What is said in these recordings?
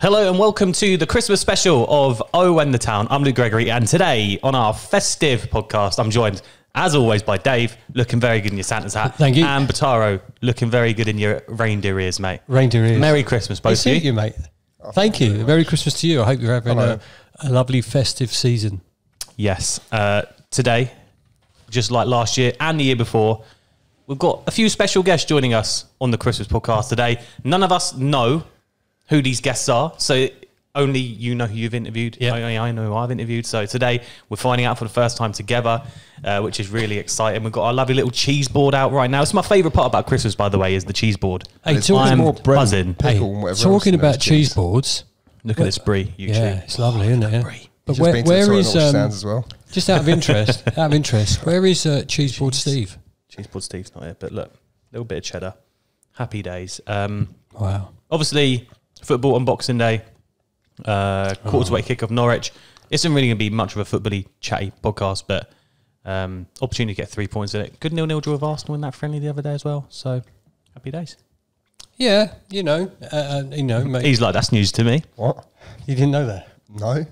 Hello and welcome to the Christmas special of Oh and the Town. I'm Luke Gregory, and today on our festive podcast, I'm joined, as always, by Dave, looking very good in your Santa's hat. Thank you. And Bataro, looking very good in your reindeer ears, mate. Reindeer ears. Merry Christmas, both of you. Mate. Thank you. Merry Christmas to you. I hope you're having a lovely festive season. Yes. Today, just like last year and the year before, we've got a few special guests joining us on the Christmas podcast today. None of us know who these guests are, so only you know who you've interviewed. Yep. Only I know who I've interviewed. So today we're finding out for the first time together, which is really exciting. We've got our lovely little cheese board out right now. It's my favourite part about Christmas, by the way, is the cheese board. Hey, I'm more bread, buzzing. pickle, and whatever Talking else about cheese boards. Look at this brie, YouTube. Yeah, it's lovely, isn't it? Yeah. But Just been to the where toilet, is as well. just out of interest, where is cheese board Steve? Cheese board Steve's not here, but look, a little bit of cheddar. Happy days. Wow. Obviously, football on Boxing Day, quarter to 8 kick of Norwich. It isn't really going to be much of a footbally chatty podcast, but opportunity to get 3 points in it. Good 0-0 draw with Arsenal in that friendly the other day as well. So happy days. Yeah, mate. He's like, that's news to me. What? You didn't know that? No.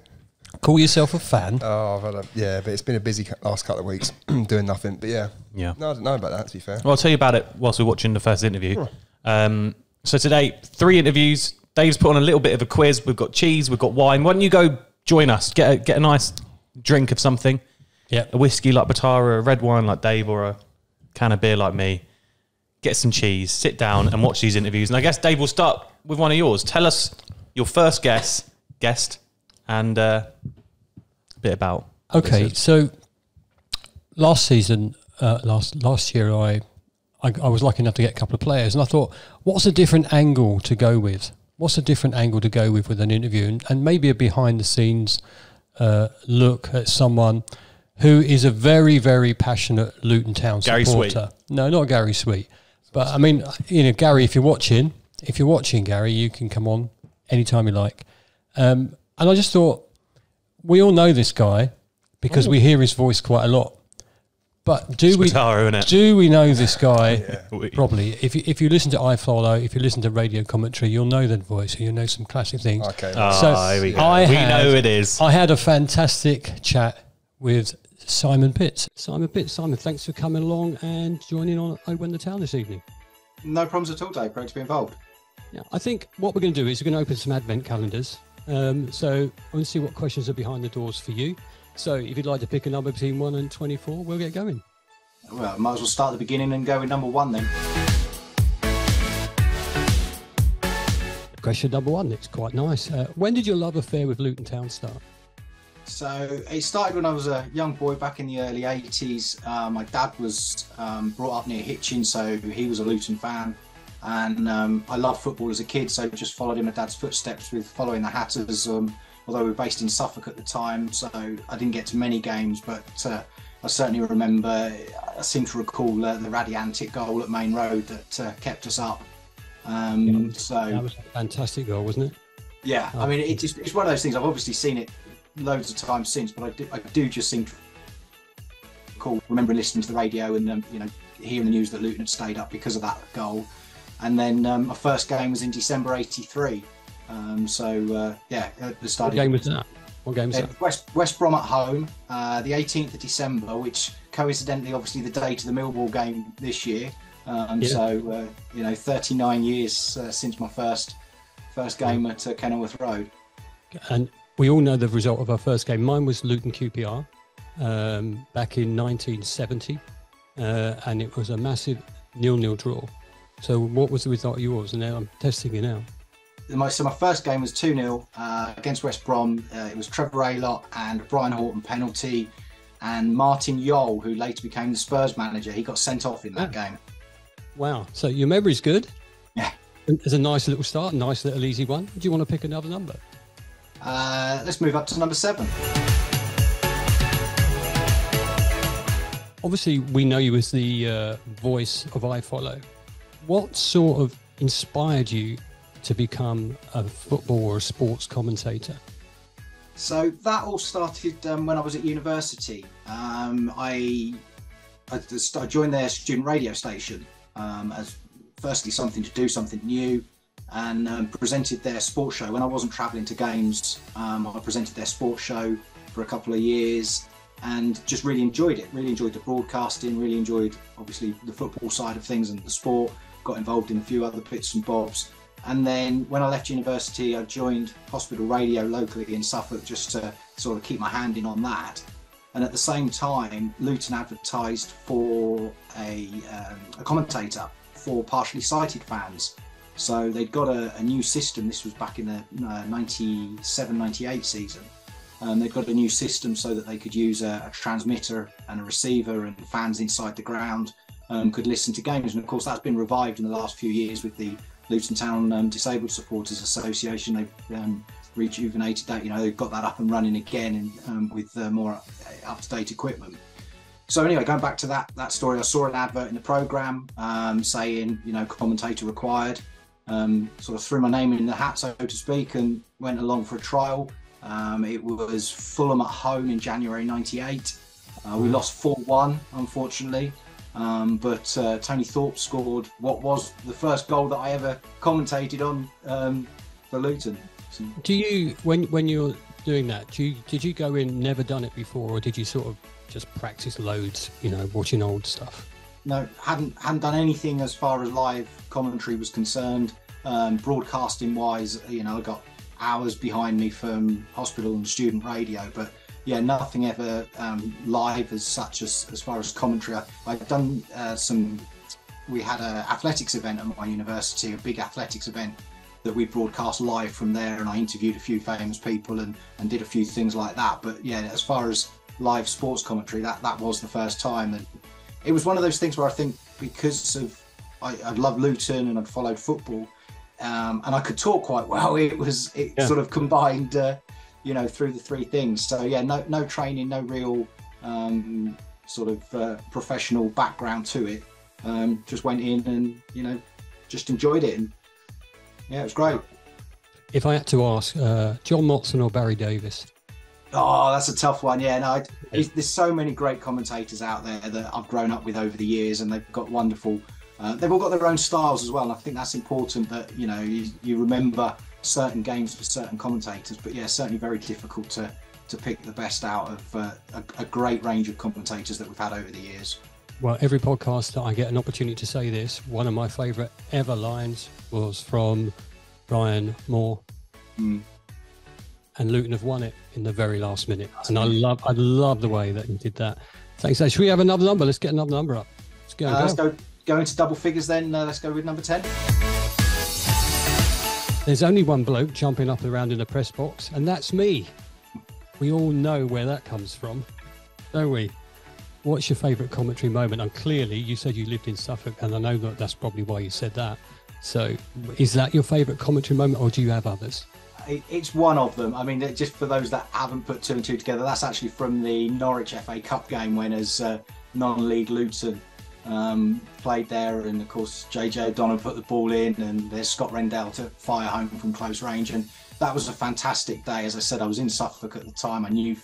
Call yourself a fan? Oh, I've had but it's been a busy last couple of weeks doing nothing. But yeah. Yeah. No, I didn't know about that, to be fair. Well, I'll tell you about it whilst we're watching the first interview. So today, 3 interviews. Dave's put on a little bit of a quiz. We've got cheese, we've got wine. Why don't you go join us? Get a nice drink of something. Yeah. A whiskey like Batara, a red wine like Dave, or a can of beer like me. Get some cheese, sit down and watch these interviews. And I guess, Dave, we'll start with one of yours. Tell us your first guest, and a bit about. Okay, so last season, last year, I was lucky enough to get a couple of players, and I thought, what's a different angle to go with? What's a different angle to go with an interview, and maybe a behind-the-scenes look at someone who is a very, very passionate Luton Town Gary supporter. Sweet. No, not Gary Sweet, but I mean, Gary, if you're watching, Gary, you can come on anytime you like. And I just thought, we all know this guy because we hear his voice quite a lot. But do we know this guy properly? If you listen to iFollow, if you listen to radio commentary, you'll know that voice. You'll know some classic things. Okay. Here we go. We know who it is. I had a fantastic chat with Simon Pitts. Simon, thanks for coming along and joining on I Win the Town this evening. No problems at all, Dave. Great to be involved. Yeah, I think what we're going to do is we're going to open some advent calendars. So I want to see what questions are behind the doors for you. So if you'd like to pick a number between 1 and 24, we'll get going. Well, might as well start at the beginning and go with number 1 then. Question number 1, it's quite nice. When did your love affair with Luton Town start? So it started when I was a young boy back in the early 80s. My dad was brought up near Hitchin, so he was a Luton fan. And I loved football as a kid, so just followed in my dad's footsteps with following the Hatters, although we were based in Suffolk at the time, so I didn't get to many games, but I certainly remember, I seem to recall the Radiantic goal at Main Road that kept us up. So that was a fantastic goal, wasn't it? Yeah, I mean, it's one of those things, I've obviously seen it loads of times since, but I do just seem to recall remembering listening to the radio and hearing the news that Luton had stayed up because of that goal. And then my first game was in December '83. At the start. What game was that? What game was that? West Brom at home, the 18th of December, which coincidentally, obviously, the date of the Millwall game this year. 39 years since my first game at Kenilworth Road. And we all know the result of our first game. Mine was Luton QPR back in 1970, and it was a massive 0-0 draw. So what was the result of yours? And now I'm testing you now. So my first game was 2-0 against West Brom. It was Trevor Aylott and Brian Horton penalty, and Martin Yole, who later became the Spurs manager, he got sent off in that game. Wow. So your memory's good. Yeah. It's a nice little start, nice little easy one. Do you want to pick another number? Let's move up to number 7. Obviously, we know you as the voice of iFollow. What sort of inspired you to become a football or a sports commentator? So that all started when I was at university. I joined their student radio station as firstly something to do, something new. and presented their sports show. When I wasn't travelling to games, I presented their sports show for a couple of years and just really enjoyed it. Really enjoyed the broadcasting, really enjoyed obviously the football side of things and the sport, got involved in a few other bits and bobs. And then when I left university, I joined Hospital Radio locally in Suffolk just to sort of keep my hand in on that. And at the same time, Luton advertised for a commentator for partially sighted fans. So they'd got a new system. This was back in the 97-98 season. They'd got a new system so that they could use a transmitter and a receiver, and fans inside the ground could listen to games. And of course, that's been revived in the last few years with the Luton Town Disabled Supporters Association. They've rejuvenated that. They've got that up and running again and with more up-to-date equipment. So anyway, going back to that story, I saw an advert in the programme saying, commentator required. Sort of threw my name in the hat, so to speak, and went along for a trial. It was Fulham at home in January '98. We lost 4-1, unfortunately. But Tony Thorpe scored what was the first goal that I ever commentated on for Luton. So, do you, when you're doing that, did you go in, never done it before, or did you sort of just practice loads, watching old stuff? No, hadn't done anything as far as live commentary was concerned. Broadcasting wise, I got hours behind me from hospital and student radio, but yeah, nothing ever live as such as far as commentary. I've done we had an athletics event at my university, a big athletics event that we broadcast live from there, and I interviewed a few famous people and did a few things like that. But yeah, as far as live sports commentary, that was the first time. And it was one of those things where I think because of I love Luton and I'd followed football, and I could talk quite well. It sort of combined, through the three things. So yeah, no training, no real sort of professional background to it. Just went in and just enjoyed it, and yeah, it was great. If I had to ask, John Motson or Barry Davis? Oh, that's a tough one. Yeah, no, there's so many great commentators out there that I've grown up with over the years, and they've got wonderful. They've all got their own styles as well, and I think that's important that you remember certain games for certain commentators. But yeah, certainly very difficult to pick the best out of a great range of commentators that we've had over the years. Well, every podcast that I get an opportunity to say this, one of my favourite ever lines was from Brian Moore. And Luton have won it in the very last minute. And I love the way that he did that. Thanks. So should we have another number? Let's get another number up. Let's go into double figures then. Let's go with number 10. There's only one bloke jumping up and around in the press box, and that's me. We all know where that comes from, don't we? What's your favourite commentary moment? And clearly you said you lived in Suffolk, and I know that that's probably why you said that. So is that your favourite commentary moment, or do you have others? It's one of them. I mean, just for those that haven't put two and two together, that's actually from the Norwich FA Cup game when as non-league Luton played there, and of course JJ O'Donnell put the ball in, and there's Scott Rendell to fire home from close range, and that was a fantastic day. As I said, I was in Suffolk at the time. I knew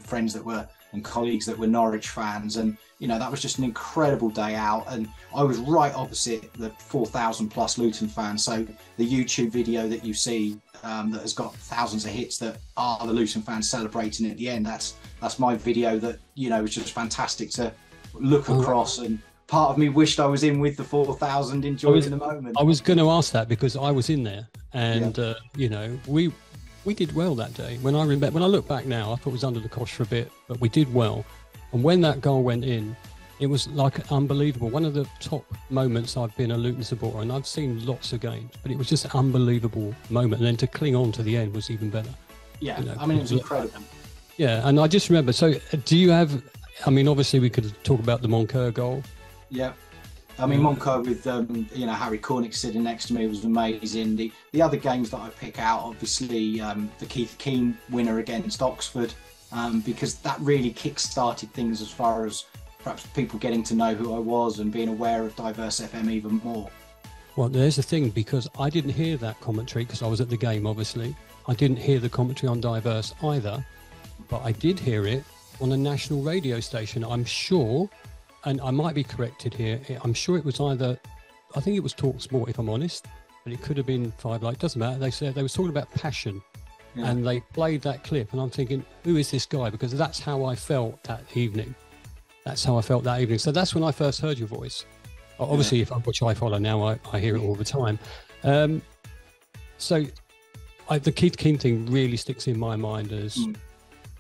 friends that were and colleagues that were Norwich fans, and that was just an incredible day out. And I was right opposite the 4,000 plus Luton fans, so the YouTube video that you see that has got thousands of hits that are the Luton fans celebrating at the end, that's my video that was just fantastic to look across, and part of me wished I was in with the 4,000 enjoying the moment. I was going to ask that because I was in there, and we did well that day. When I look back now, I thought it was under the cosh for a bit, but we did well. And when that goal went in, it was like unbelievable. One of the top moments I've been a Luton supporter, and I've seen lots of games, but it was just an unbelievable moment. And then to cling on to the end was even better. Yeah, I mean, it was incredible. Yeah, and I just remember, so do you have, obviously we could talk about the Moncur goal. Yeah. I mean, Moncur with Harry Cornick sitting next to me was amazing. The other games that I pick out, obviously, the Keith Keane winner against Oxford, because that really kick-started things as far as perhaps people getting to know who I was and being aware of Diverse FM even more. Well, there's the thing, because I didn't hear that commentary because I was at the game, obviously. I didn't hear the commentary on Diverse either, but I did hear it on a national radio station, I'm sure. And I might be corrected here. I'm sure it was I think it was Talk Sport, if I'm honest. but it could have been 5 light. Doesn't matter. They said they were talking about passion, and they played that clip, and I'm thinking, who is this guy? Because that's how I felt that evening. So that's when I first heard your voice. Obviously, which I follow now, I hear it all the time. So the Keith King thing really sticks in my mind as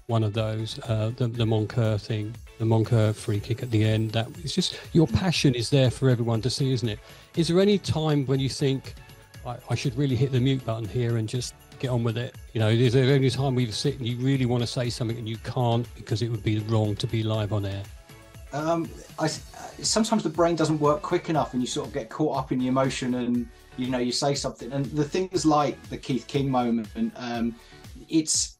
one of those. The Moncur thing, the Moncur free kick at the end. That it's just your passion is there for everyone to see, isn't it? Is there any time when you think I should really hit the mute button here and just get on with it? You know, is there any time where you sit and you really want to say something and you can't because it would be wrong to be live on air? Sometimes the brain doesn't work quick enough, and you sort of get caught up in the emotion, and you say something. And the things like the Keith King moment, it's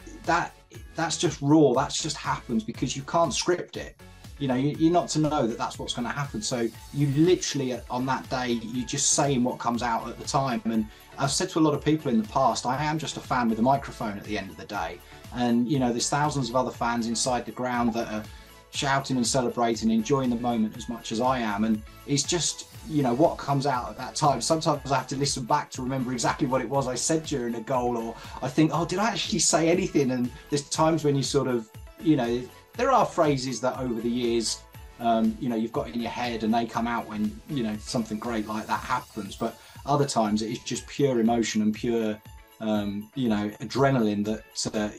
that's just raw. That's just happens because you can't script it. You're not to know that that's what's going to happen. So you literally on that day, you're just saying what comes out at the time. And I've said to a lot of people in the past, I am just a fan with a microphone at the end of the day. And there's thousands of other fans inside the ground that are shouting and celebrating, enjoying the moment as much as I am. And it's just what comes out at that time. Sometimes I have to listen back to remember exactly what it was I said during a goal, or I think, oh, did I actually say anything? And there's times when you sort of there are phrases that over the years you've got in your head, and they come out when something great like that happens. But other times it's just pure emotion and pure adrenaline that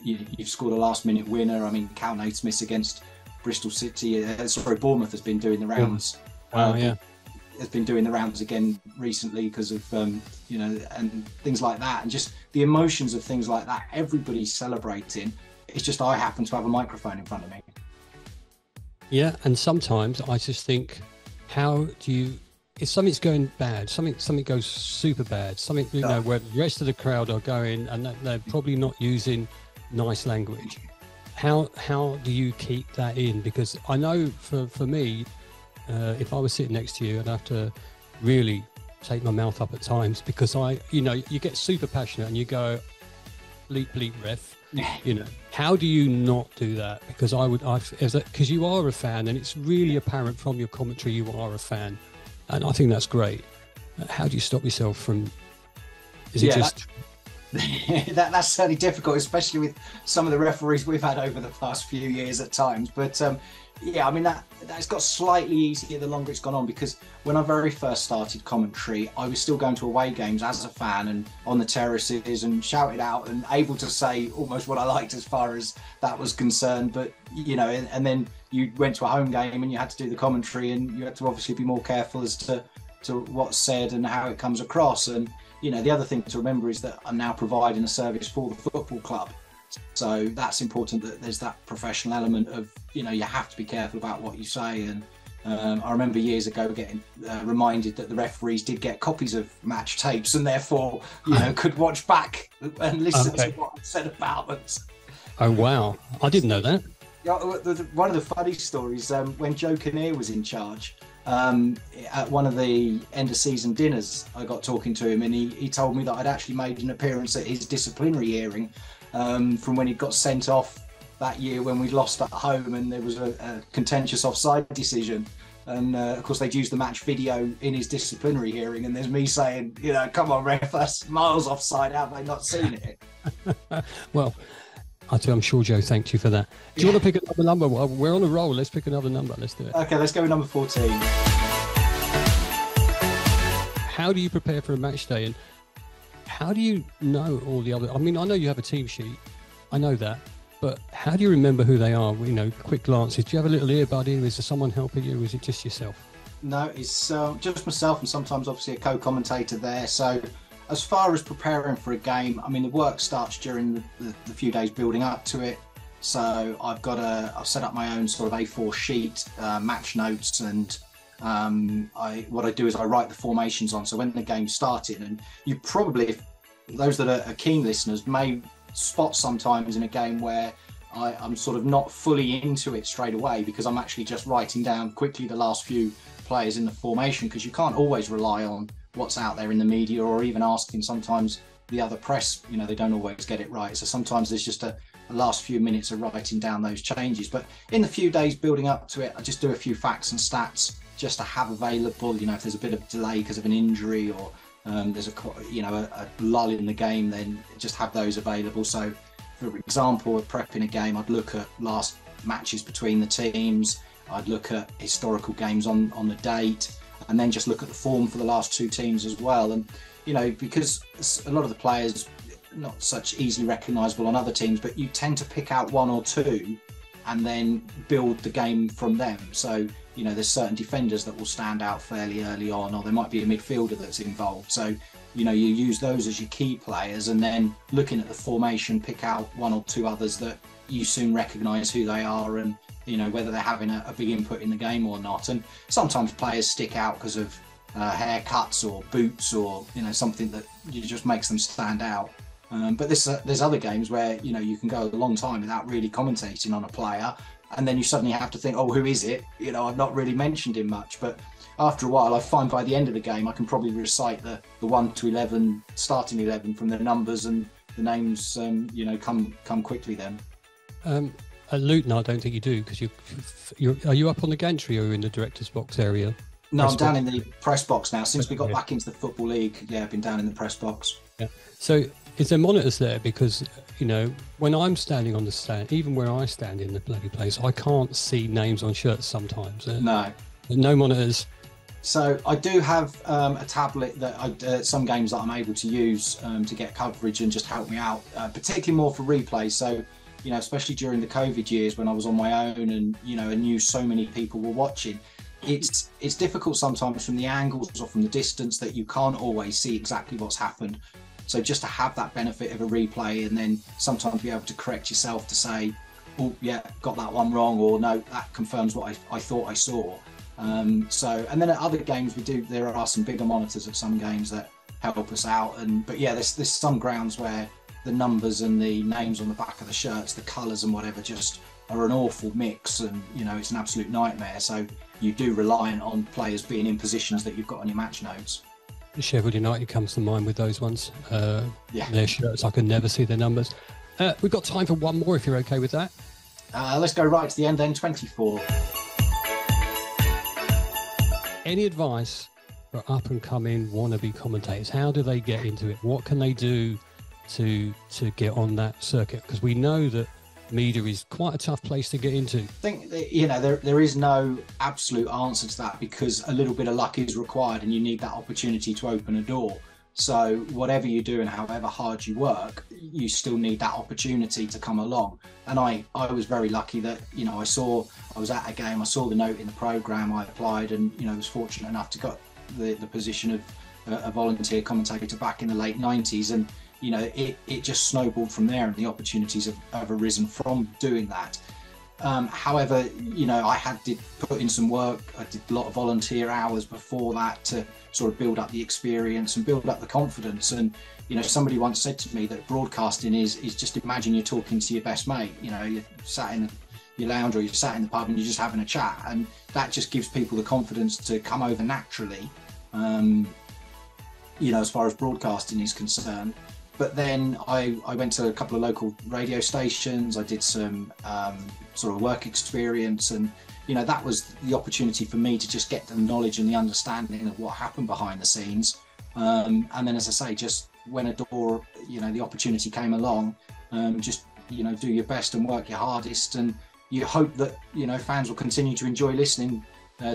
you've scored a last minute winner. I mean, Cal Naismith against Bristol City, Bournemouth has been doing the rounds. Has been doing the rounds again recently because of and things like that, and just the emotions of things like that. Everybody's celebrating. It's just I happen to have a microphone in front of me. Yeah, and sometimes I just think, how do you? If something's going bad, something goes super bad, where the rest of the crowd are going and they're probably not using nice language. How do you keep that in? Because I know for me, if I was sitting next to you, I'd have to really take my mouth up at times, because you get super passionate and you go, bleep bleep ref. How do you not do that? Because because you are a fan, and it's really apparent from your commentary you are a fan, and I think that's great. How do you stop yourself from? Is it just? That's certainly difficult, especially with some of the referees we've had over the past few years at times. But I mean that's got slightly easier the longer it's gone on, because when I very first started commentary, I was still going to away games as a fan and on the terraces and shouted out and able to say almost what I liked as far as that was concerned. But and then you went to a home game and you had to do the commentary, and you had to obviously be more careful as to what's said and how it comes across. And the other thing to remember is that I'm now providing a service for the football club. So that's important, that there's that professional element of, you have to be careful about what you say. And I remember years ago getting reminded that the referees did get copies of match tapes, and therefore, could watch back and listen to what I said about them. Oh, wow. I didn't know that. One of the funny stories, when Joe Kinnear was in charge, at one of the end of season dinners, I got talking to him, and he told me that I'd actually made an appearance at his disciplinary hearing from when he got sent off that year when we lost at home, and there was a contentious offside decision. And of course they'd used the match video in his disciplinary hearing, and there's me saying, come on ref, that's miles offside, have they not seen it? Well, I'm sure Joe thanked you for that. Do you want to pick another number? Well, we're on a roll. Let's pick another number. Let's do it. Okay, let's go with number 14. How do you prepare for a match day, and how do you know all the other? I mean, I know you have a team sheet. I know that. But how do you remember who they are? Quick glances. Do you have a little earbud in? Is there someone helping you, or is it just yourself? No, it's just myself, and sometimes obviously a co-commentator there. So as far as preparing for a game, I mean, the work starts during the few days building up to it. So I've set up my own sort of A4 sheet, match notes, and what I do is I write the formations on. So when the game started, and you probably, if those that are keen listeners may spot sometimes in a game where I'm sort of not fully into it straight away, because I'm actually just writing down quickly the last few players in the formation, because you can't always rely on what's out there in the media, or even asking sometimes the other press, they don't always get it right. So sometimes there's just a last few minutes of writing down those changes. But in the few days building up to it, I just do a few facts and stats just to have available, if there's a bit of delay because of an injury, or there's a lull in the game, then just have those available. So, for example, prepping a game, I'd look at last matches between the teams. I'd look at historical games on the date, and then just look at the form for the last two teams as well. And because a lot of the players not such easily recognisable on other teams, but you tend to pick out one or two and then build the game from them. So there's certain defenders that will stand out fairly early on, or there might be a midfielder that's involved. So you use those as your key players, and then looking at the formation, pick out one or two others that you soon recognise who they are, and whether they're having a big input in the game or not. And sometimes players stick out because of haircuts or boots, or something that just makes them stand out. But there's other games where you can go a long time without really commentating on a player, and then you suddenly have to think, oh, who is it? I've not really mentioned him much, but after a while, I find by the end of the game, I can probably recite the 1 to 11 starting 11 from the numbers, and the names come quickly then. At Luton, I don't think you do, because are you up on the gantry, or are you in the director's box area? No, I'm down in the press box now. Since we got back into the Football League, I've been down in the press box. Yeah. So is there monitors there? Because, when I'm standing on the stand, even where I stand in the bloody place, I can't see names on shirts sometimes. No. No monitors. So I do have a tablet that some games that I'm able to use to get coverage and just help me out, particularly more for replay. So, especially during the COVID years when I was on my own and, I knew so many people were watching, it's difficult sometimes from the angles or from the distance that you can't always see exactly what's happened. So just to have that benefit of a replay, and then sometimes be able to correct yourself to say, oh yeah, got that one wrong, or no, that confirms what I thought I saw. And then at other games there are some bigger monitors at some games that help us out. But there's some grounds where the numbers and the names on the back of the shirts, the colours and whatever, just are an awful mix, and it's an absolute nightmare. So you do rely on players being in positions that you've got on your match notes. Sheffield United comes to mind with those ones. Their shirts, I can never see their numbers. We've got time for one more, if you're okay with that. Let's go right to the end then. 24. Any advice for up and coming wannabe commentators? How do they get into it? What can they do to get on that circuit? Because we know that media is quite a tough place to get into. I think that, there is no absolute answer to that, because a little bit of luck is required, and you need that opportunity to open a door. So whatever you do and however hard you work, you still need that opportunity to come along. And I was very lucky that I was at a game, I saw the note in the programme, I applied, and was fortunate enough to get the position of a volunteer commentator back in the late 90s, and it just snowballed from there, and the opportunities have arisen from doing that. However, I did put in some work. I did a lot of volunteer hours before that to sort of build up the experience and build up the confidence. And somebody once said to me that broadcasting is just imagine you're talking to your best mate. You're sat in your lounge, or you're sat in the pub and you're just having a chat, and that just gives people the confidence to come over naturally. As far as broadcasting is concerned. But then I went to a couple of local radio stations. I did some sort of work experience, and that was the opportunity for me to just get the knowledge and the understanding of what happened behind the scenes. And then, as I say, just when a door, the opportunity came along, just do your best and work your hardest, and you hope that fans will continue to enjoy listening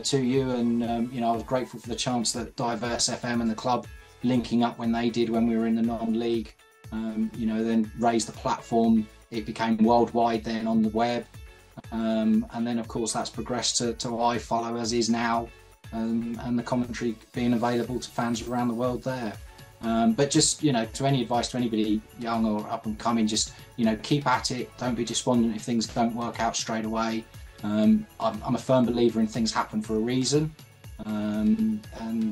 to you. And I was grateful for the chance that Diverse FM and the club linking up when they did, when we were in the non-league, then raised the platform. It became worldwide then on the web, and then of course that's progressed to iFollow as is now, and the commentary being available to fans around the world there. But just to any advice to anybody young or up and coming, just keep at it. Don't be despondent if things don't work out straight away. I'm a firm believer in things happen for a reason.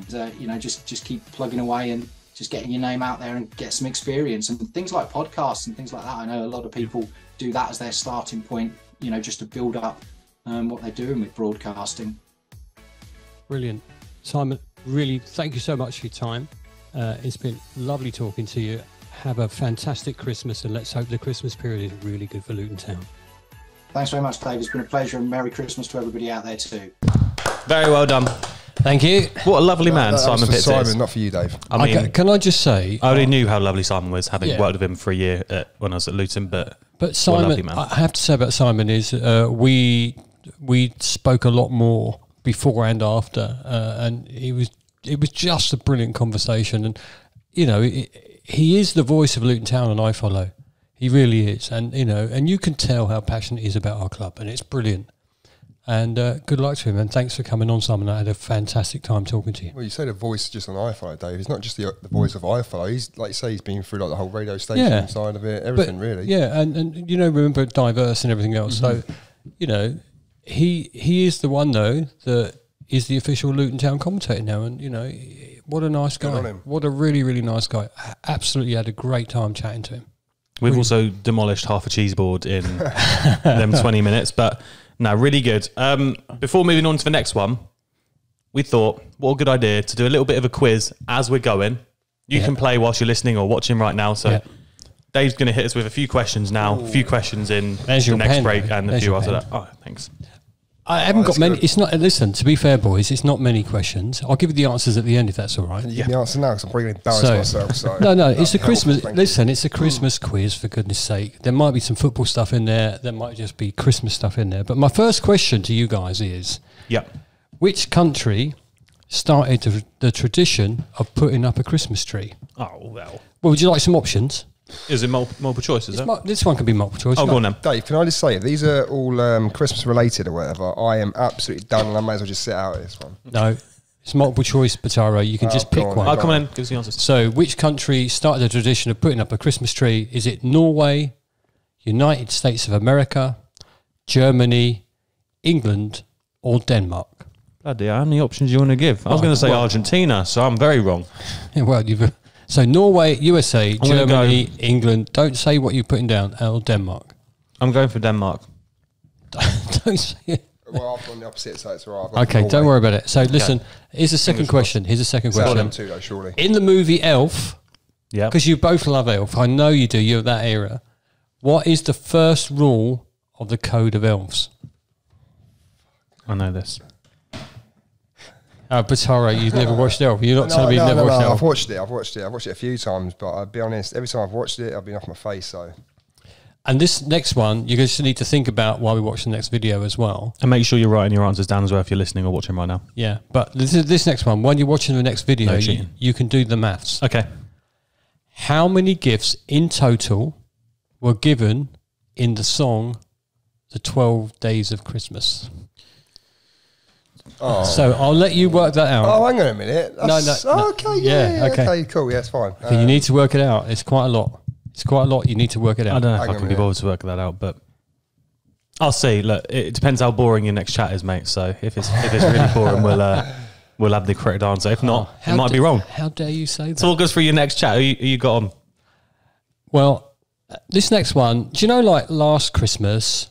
Just keep plugging away and just getting your name out there and get some experience, and things like podcasts and things like that. I know a lot of people do that as their starting point, just to build up what they're doing with broadcasting. Brilliant. Simon, really thank you so much for your time. It's been lovely talking to you. Have a fantastic Christmas, and let's hope the Christmas period is really good for Luton Town. Thanks very much, Dave. It's been a pleasure, and Merry Christmas to everybody out there too. Very well done. Thank you. What a lovely man That was Simon for Pitts Simon, is. not for you, Dave. I mean, Can I just say, I already knew how lovely Simon was, having Yeah. worked with him for a year when I was at Luton. But but what a lovely Simon, man. I have to say about Simon is we spoke a lot more before and after, and it was just a brilliant conversation. And you know, he is the voice of Luton Town, and I follow. He really is, and you know, and you can tell how passionate he is about our club, and it's brilliant. And good luck to him, and thanks for coming on, Simon. I had a fantastic time talking to you. Well, you say the voice just on iFollow, Dave. It's not just the voice of iFollow. He's, like you say, he's been through like the whole radio station side of it, everything really. Yeah, and you know, remember diverse and everything else. So, you know, he is the one though that is the official Luton Town commentator now, and you know, what a nice Good on guy. him. What a really, really nice guy. Absolutely had a great time chatting to him. We've also demolished half a cheese board in them 20 minutes, but no, really good. Before moving on to the next one, we thought, what a good idea to do a little bit of a quiz as we're going. You can play whilst you're listening or watching right now. So Dave's going to hit us with a few questions now, a few questions in There's the your next pen, break though. and a There's few your after pen. that. Oh, thanks. I haven't got that's many. good. It's not. Listen, to be fair, boys, it's not many questions. I'll give you the answers at the end if that's all right. Can you give me the answer now? Because I'm probably going to embarrass myself. So No, it's a that'd be Christmas. helpful, thank Listen, it's a Christmas quiz for goodness sake. There might be some football stuff in there. There might just be Christmas stuff in there. But my first question to you guys is: Yeah. which country started the tradition of putting up a Christmas tree? Oh, well. Well, would you like some options? Is it multiple choice, is it? This one can be multiple choice. Oh, go on then. Dave, can I just say, if these are all Christmas related or whatever, I am absolutely done and I may as well just sit out of this one. No, it's multiple choice, Pataro. You can just go pick on one. Oh, come on in. Give us the answers. So, which country started the tradition of putting up a Christmas tree? Is it Norway, United States of America, Germany, England, or Denmark? Bloody hell, how many options do you want to give? I was going to say Argentina, so I'm very wrong. Well, so Norway, USA, gonna Germany, England. Don't say what you're putting down. Or Denmark. I'm going for Denmark. Don't say it. Well, I've gone the opposite, so it's all right. Okay, don't worry about it. So, listen, here's the second question. Here's the second It's out of question. them too, though, surely. In the movie Elf, Yeah. because you both love Elf, I know you do, you're that era. What is the first rule of the Code of Elves? I know this. Batara, you've never watched Elf. You're not telling me you've never watched Elf. I've watched it. I've watched it a few times, but I'll be honest, every time I've watched it, I've been off my face. So And this next one, you just need to think about while we watch the next video as well. And make sure you're writing your answers down as well if you're listening or watching right now. Yeah, but this next one, when you're watching the next video, No you, cheating. you can do the maths. Okay. How many gifts in total were given in the song The 12 Days of Christmas? Oh. So I'll let you work that out. Oh, hang on a minute. That's, No. Okay, yeah, okay. okay, cool. Yeah, it's fine. Okay, you need to work it out. It's quite a lot. It's quite a lot. You need to work it out. I don't know if Hang I on can a be minute. bothered to work that out, but I'll see. Look, it depends how boring your next chat is, mate. So if it's really boring, we'll have the correct answer. If not, it might be wrong. How dare you say that? Talk us through your next chat. Who you got on? Well, this next one, do you know, like last Christmas,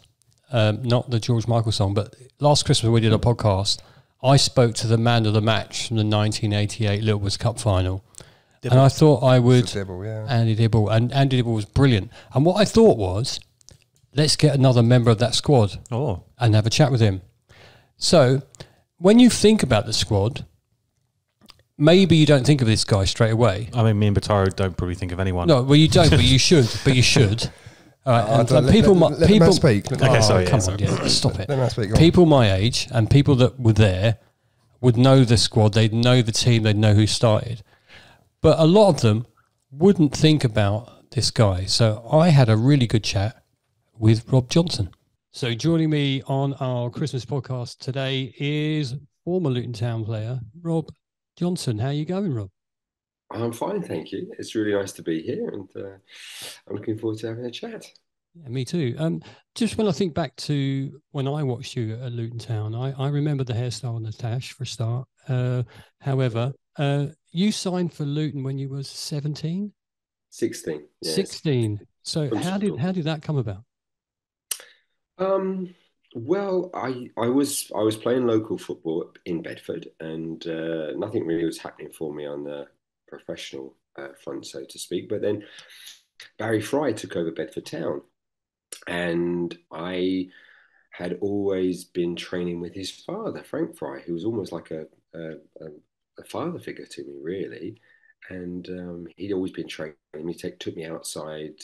not the George Michael song, but last Christmas when we did a podcast, I spoke to the man of the match from the 1988 Littlewoods Cup final. Dibble. And I thought I would... It's a Dibble, yeah. Andy Dibble. And Andy Dibble was brilliant. And what I thought was, let's get another member of that squad Oh, and have a chat with him. So, when you think about the squad, maybe you don't think of this guy straight away. I mean, me and Bataro don't probably think of anyone. No, well, you don't, but you should. But you should. All right, and let- people, let the man people, speak. Okay, sorry, come yeah, on, sorry. yeah, stop it. Let the man speak, go on. People my age and people that were there would know the squad. They'd know the team. They'd know who started. But a lot of them wouldn't think about this guy. So I had a really good chat with Rob Johnson. So joining me on our Christmas podcast today is former Luton Town player Rob Johnson. How you going, Rob? I'm fine, thank you. It's really nice to be here, and I'm looking forward to having a chat. Yeah, me too. Just when I think back to when I watched you at Luton Town, I remember the hairstyle and the tash for a start. However, you signed for Luton when you was 17? 16. Yes. 16. So From how did that come about? Well, I was playing local football in Bedford, and nothing really was happening for me on the professional front, so to speak. But then Barry Fry took over Bedford Town, and I had always been training with his father, Frank Fry, who was almost like a a father figure to me, really. And he'd always been training me. Took me outside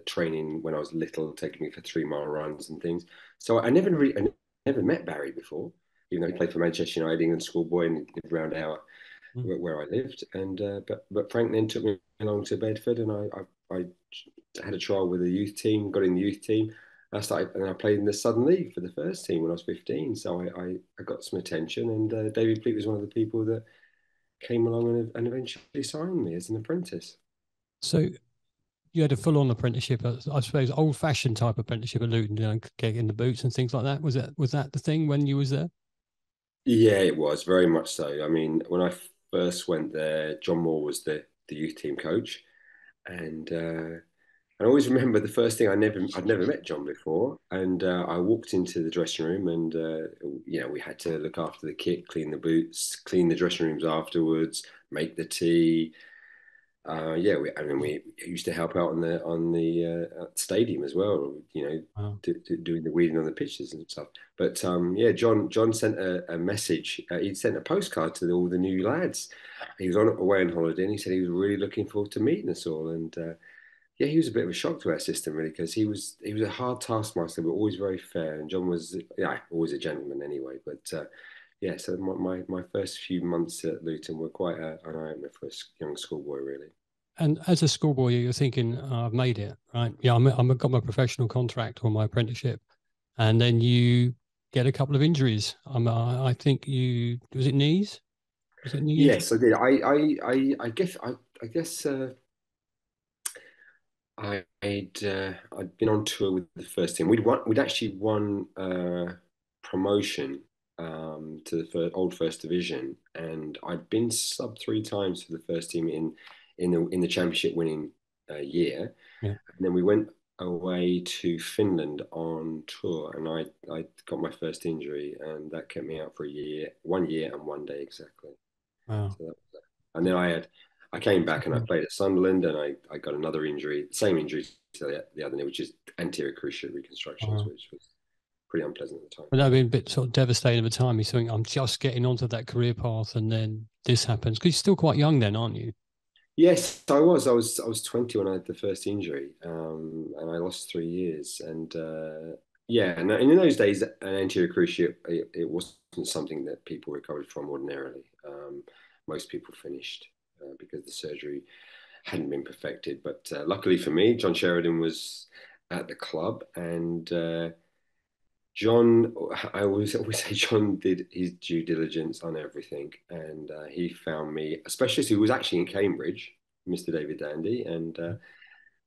training when I was little, taking me for 3 mile runs and things. So I never met Barry before, even though he played for Manchester United, England schoolboy, and lived around where I lived. And but Frank then took me along to Bedford, and I had a trial with the youth team, got in the youth team. I started and I played in the Southern League for the first team when I was 15. So I got some attention, and David Pleat was one of the people that came along and eventually signed me as an apprentice. So you had a full-on apprenticeship, I suppose, old-fashioned type apprenticeship at Luton, getting the boots and things like that. Was that the thing when you was there? Yeah, it was very much so. I mean, when I first went there, John Moore was the youth team coach, and I always remember the first thing I'd never met John before, and I walked into the dressing room, and we had to look after the kit, clean the boots, clean the dressing rooms afterwards, make the tea. We used to help out on the stadium as well. Wow. Doing the weeding on the pitches and stuff. But John sent a message. He'd sent a postcard to all the new lads. He was away on holiday, and he said he was really looking forward to meeting us all. And he was a bit of a shock to our system, really, because he was a hard taskmaster, but always very fair. And John was, always a gentleman anyway. But so my first few months at Luton were quite an eye-opener for a young schoolboy, really. And as a schoolboy, you're thinking, oh, I've made it, right? Yeah, got my professional contract or my apprenticeship, and then you get a couple of injuries. I think was it knees? Was it knee injury? Yes, I did. I guess I'd been on tour with the first team. We'd actually won promotion to the old first division, and I'd been sub 3 times for the first team in the championship winning year. Yeah. And then we went away to Finland on tour, and I got my first injury, and that kept me out for 1 year and 1 day exactly. Wow. So and then I came back and I played at Sunderland, and I got another injury, same injury to the other knee, which is anterior cruciate reconstructions, Wow. which was pretty unpleasant at the time. But that would be a bit sort of devastating at the time. You think I'm just getting onto that career path, and then this happens because you're still quite young then, aren't you? Yes, I was. I was 20 when I had the first injury, and I lost 3 years. And and in those days, an anterior cruciate it wasn't something that people recovered from ordinarily. Most people finished because the surgery hadn't been perfected. But luckily for me, John Sheridan was at the club, and John, I always say John did his due diligence on everything, and he found me a specialist who was actually in Cambridge, Mr. David Dandy, and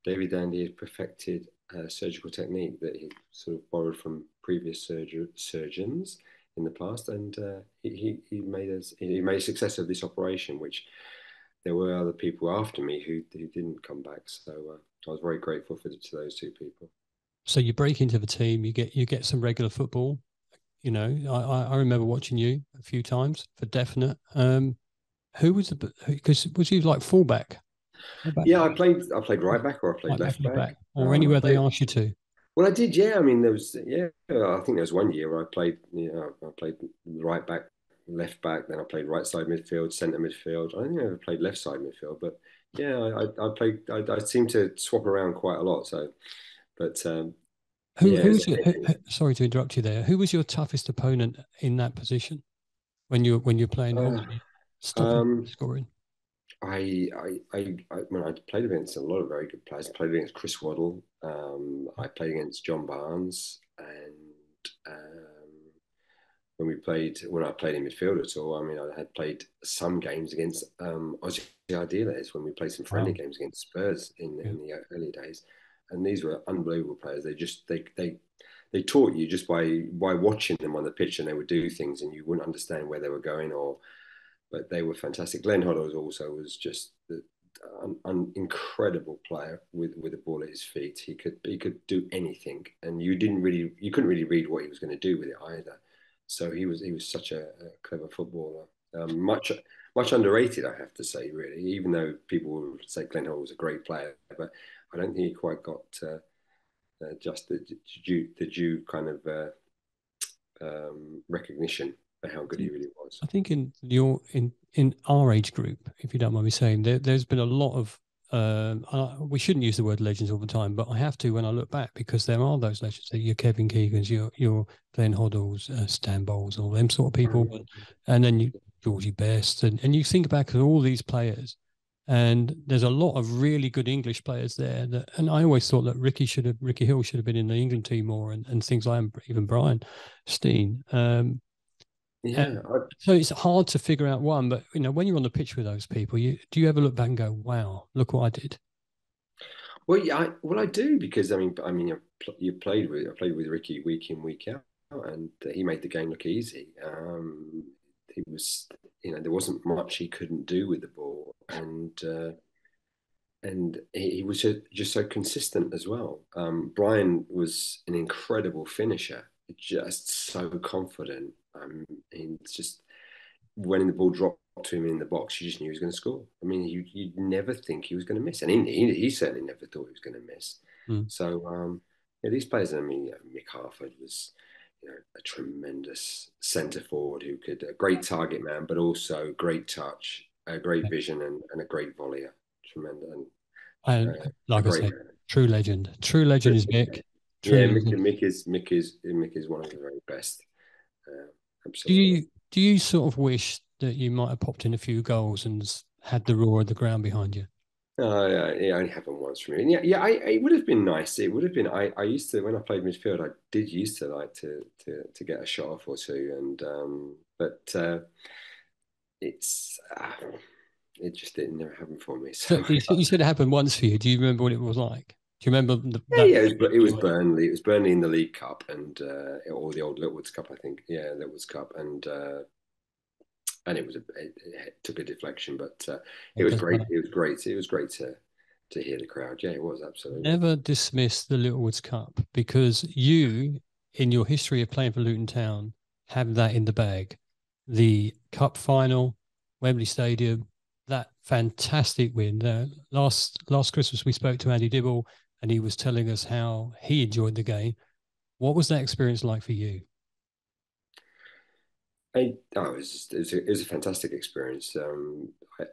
David Dandy had perfected a surgical technique that he sort of borrowed from previous surgeons in the past, and he made a success of this operation, which there were other people after me who didn't come back. So I was very grateful to those two people. So you break into the team, you get some regular football. I remember watching you a few times for definite. Who was because was you like fullback? Yeah, I played right back or I played Right back, left left back. back, or anywhere they I asked you to. Well, I did, yeah. I mean, I think there was 1 year where I played right back, left back, then I played right side midfield, centre midfield. I don't think I ever played left side midfield, but yeah, I played. I seem to swap around quite a lot. So, but Who yeah, who was your, sorry to interrupt you there. Who was your toughest opponent in that position when you're playing, uh, obviously stopping um, scoring? I played against a lot of very good players. I played against Chris Waddle. I played against John Barnes, and when I played in midfield at all, I mean, I had played some games against Ozzy Ardiles when we played some friendly Wow. games against Spurs Yeah. in the early days, and these were unbelievable players. They taught you just by watching them on the pitch, and they would do things, and you wouldn't understand where they were going but they were fantastic. Glenn Hoddle was just an incredible player with the ball at his feet. He could do anything, and you couldn't really read what he was going to do with it either. So he was such a clever footballer. Much underrated, I have to say, really. Even though people would say Glenn Hoddle was a great player, but I don't think he quite got just the due kind of recognition and how good he really was. I think in our age group, if you don't mind me saying, there's been a lot of we shouldn't use the word legends all the time, but I have to when I look back, because there are those legends. Your Kevin Keegans, your Glenn Hoddles, Stan Bowles, all them sort of people, and then you Georgie Best, and you think back at all these players, and there's a lot of really good English players there. And I always thought that Ricky Hill should have been in the England team more, and things like even Brian Steen. Yeah, So it's hard to figure out one, but when you're on the pitch with those people, do you ever look back and go, "Wow, look what I did"? well, yeah, I do, because I played with Ricky week in, week out, and he made the game look easy. He was, there wasn't much he couldn't do with the ball, and he was just so consistent as well. Brian was an incredible finisher, just so confident. He's just when the ball dropped to him in the box, you just knew he was going to score. I mean, you'd never think he was going to miss, and he certainly never thought he was going to miss. Mm. So yeah, these players. I mean, Mick Harford was, a tremendous centre forward who could a great target man, but also great touch, a great vision, and a great volleyer. Tremendous, And like I great said, man. true legend. True legend is Mick. True Yeah, legend. Mick is one of the very best. Do Absolutely. you sort of wish that you might have popped in a few goals and had the roar of the ground behind you? Yeah, it only happened once for me. And it would have been nice. It would have been. I used to, when I played midfield, I did used to like to get a shot off or two, and but it's it just didn't never happen for me. So So you said it happened once for you. Do you remember what it was like? Do you remember that? yeah, it was Burnley. It was Burnley in the League Cup, and or the old Littlewoods Cup, I think. Yeah, Littlewoods Cup, and it took a deflection, but it It was doesn't great. matter. It was great. It was great to hear the crowd. Yeah, it was absolutely. Never dismiss the Littlewoods Cup, because you, in your history of playing for Luton Town, have that in the bag. The cup final, Wembley Stadium, that fantastic win. Last Christmas we spoke to Andy Dibble, and he was telling us how he enjoyed the game. What was that experience like for you? It was a fantastic experience.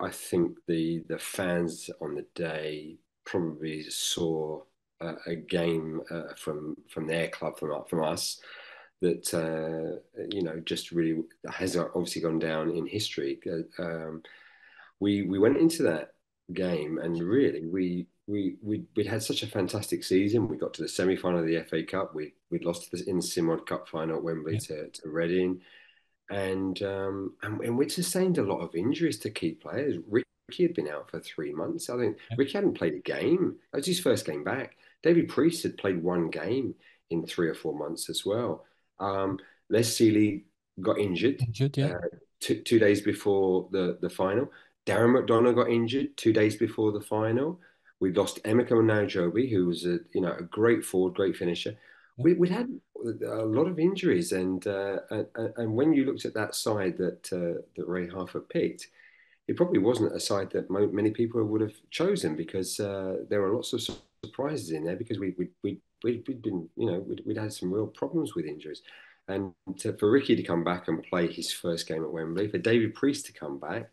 I think the fans on the day probably saw a game from their club, from us, that just really has obviously gone down in history. We went into that game, and really we'd had such a fantastic season. We got to the semi final of the FA Cup. We'd lost in the Simod Cup final at Wembley Yeah. to Reading. And we'd sustained a lot of injuries to key players. Ricky had been out for 3 months. I think Yeah. Ricky hadn't played a game. That was his first game back. David Priest had played one game in 3 or 4 months as well. Les Seeley got injured Injured, yeah. 2 days before the final. Darren McDonough got injured 2 days before the final. We lost Emeka Najobi, who was a great forward, great finisher. Yeah. We'd had a lot of injuries, and when you looked at that side that Ray Harford picked, it probably wasn't a side that many people would have chosen, because there were lots of surprises in there, because we'd been we'd had some real problems with injuries, and for Ricky to come back and play his first game at Wembley, for David Priest to come back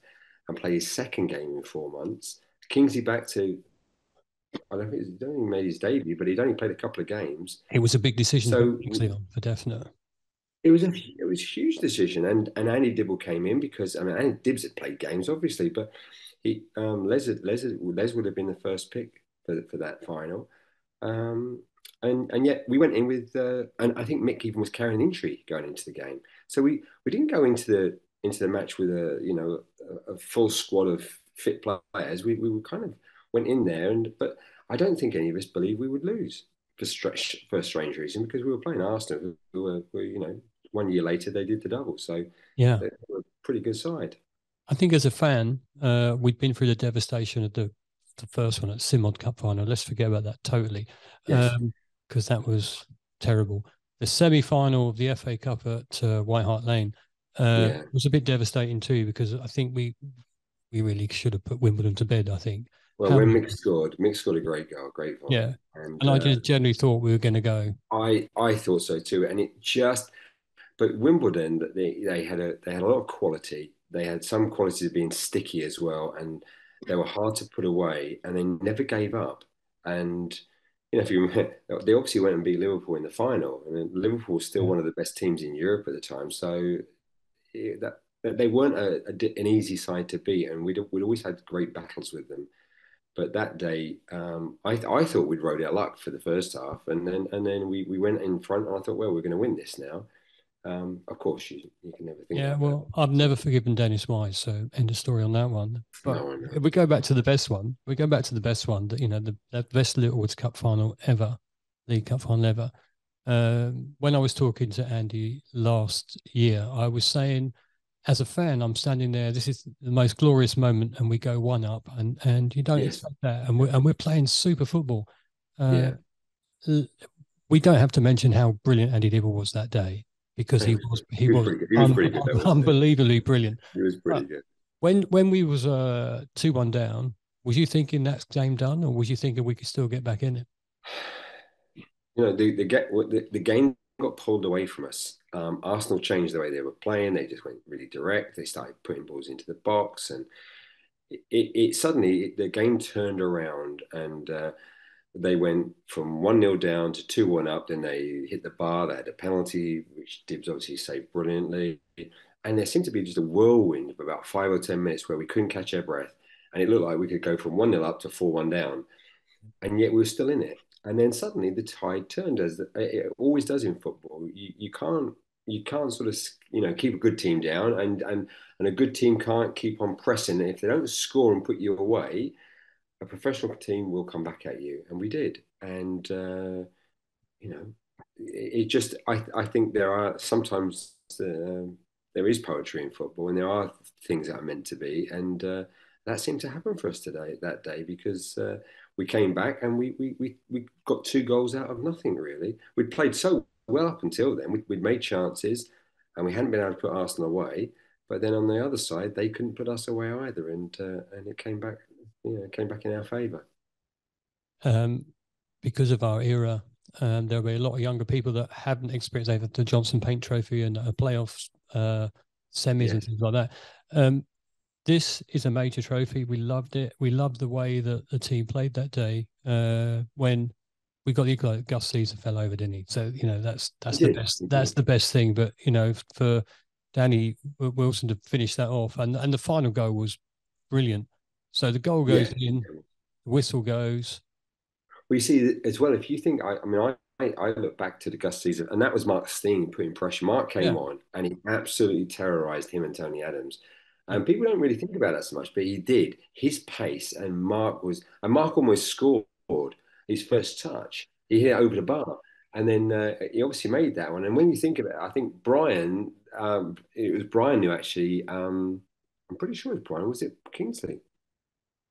and play his second game in 4 months, Kingsley back to, I don't think he'd only made his debut, but he'd only played a couple of games. It was a big decision to So put Kingsley on, for definite. it was a huge decision, and Andy Dibble came in, because I mean Andy Dibbs had played games obviously, but Les would have been the first pick for that final, and yet we went in with and I think Mick even was carrying injury going into the game, so we didn't go into the match with a full squad of fit players. We kind of went in there, but I don't think any of us believed we would lose for a strange reason, because we were playing Arsenal, who were 1 year later they did the double, so Yeah. they were a pretty good side. I think as a fan, we'd been through the devastation of the first one at Simod Cup final. Let's forget about that totally, Yes. because that was terrible. The semi-final of the FA Cup at White Hart Lane Yeah. was a bit devastating too, because I think we really should have put Wimbledon to bed, I think. Well, when Mick scored a great goal, great volley. Yeah. And And I just generally thought we were going to go. I thought so too, and it just. but Wimbledon, they had a lot of quality. They had some qualities of being sticky as well, and they were hard to put away, and they never gave up. And if you remember, they obviously went and beat Liverpool in the final, and Liverpool was still Yeah. one of the best teams in Europe at the time. So that they weren't an easy side to beat, and we'd always had great battles with them. But that day, I thought we'd rode our luck for the first half, and then we went in front, and I thought, well, we're going to win this now. Of course, you can never think Yeah, like well, I've never forgiven Dennis Wise, so end of story on that one. that. But No, I know. if we go back to the best one, that the best Littlewood's Cup final ever, League Cup final ever. When I was talking to Andy last year, I was saying, as a fan, I'm standing there. This is the most glorious moment, and we go one up, and you don't Yes. expect that, and we're playing super football. Yeah. We don't have to mention how brilliant Andy Dibble was that day, because he He was was pretty good. He was pretty good, though, wasn't he? unbelievably brilliant. He was pretty But good. when we was 2-1 down, was you thinking that's game done, or was you thinking we could still get back in it? The game got pulled away from us. Arsenal changed the way they were playing. They just went really direct. They started putting balls into the box, and it suddenly the game turned around, and they went from 1-0 down to 2-1 up. Then they hit the bar. They had a penalty, which Dibbs obviously saved brilliantly. And there seemed to be just a whirlwind of about 5 or 10 minutes where we couldn't catch our breath. And it looked like we could go from 1-0 up to 4-1 down. And yet we were still in it. And then suddenly the tide turned, as it always does in football. You can't sort of keep a good team down, and a good team can't keep on pressing. And if they don't score and put you away, a professional team will come back at you, and we did. And you know, it just I think there are sometimes there is poetry in football, and there are things that are meant to be, and that seemed to happen for us today that day, because we came back and we got 2 goals out of nothing really. We'd played so well up until then. We'd made chances, and we hadn't been able to put Arsenal away. But then on the other side, they couldn't put us away either, and it came back, came back in our favour. Because of our era, there'll be a lot of younger people that haven't experienced either the Johnson Paint Trophy and playoffs, semis, and things like that. This is a major trophy. We loved it. We loved the way that the team played that day. When we got the Gus Caesar fell over, didn't he? So that's the best. That's the best thing. But for Danny Wilson to finish that off, and the final goal was brilliant. So the goal goes in, the whistle goes. We see as well. If you think, I look back to the Gus season, and that was Mark Steen putting pressure. Mark came on, and he absolutely terrorized him and Tony Adams. And people don't really think about that so much, but he did. His pace, and Mark almost scored his first touch. He hit it over the bar, and then he obviously made that one. And when you think of it, I think Brian, it was Brian who actually, I'm pretty sure it was Brian. Was it Kingsley?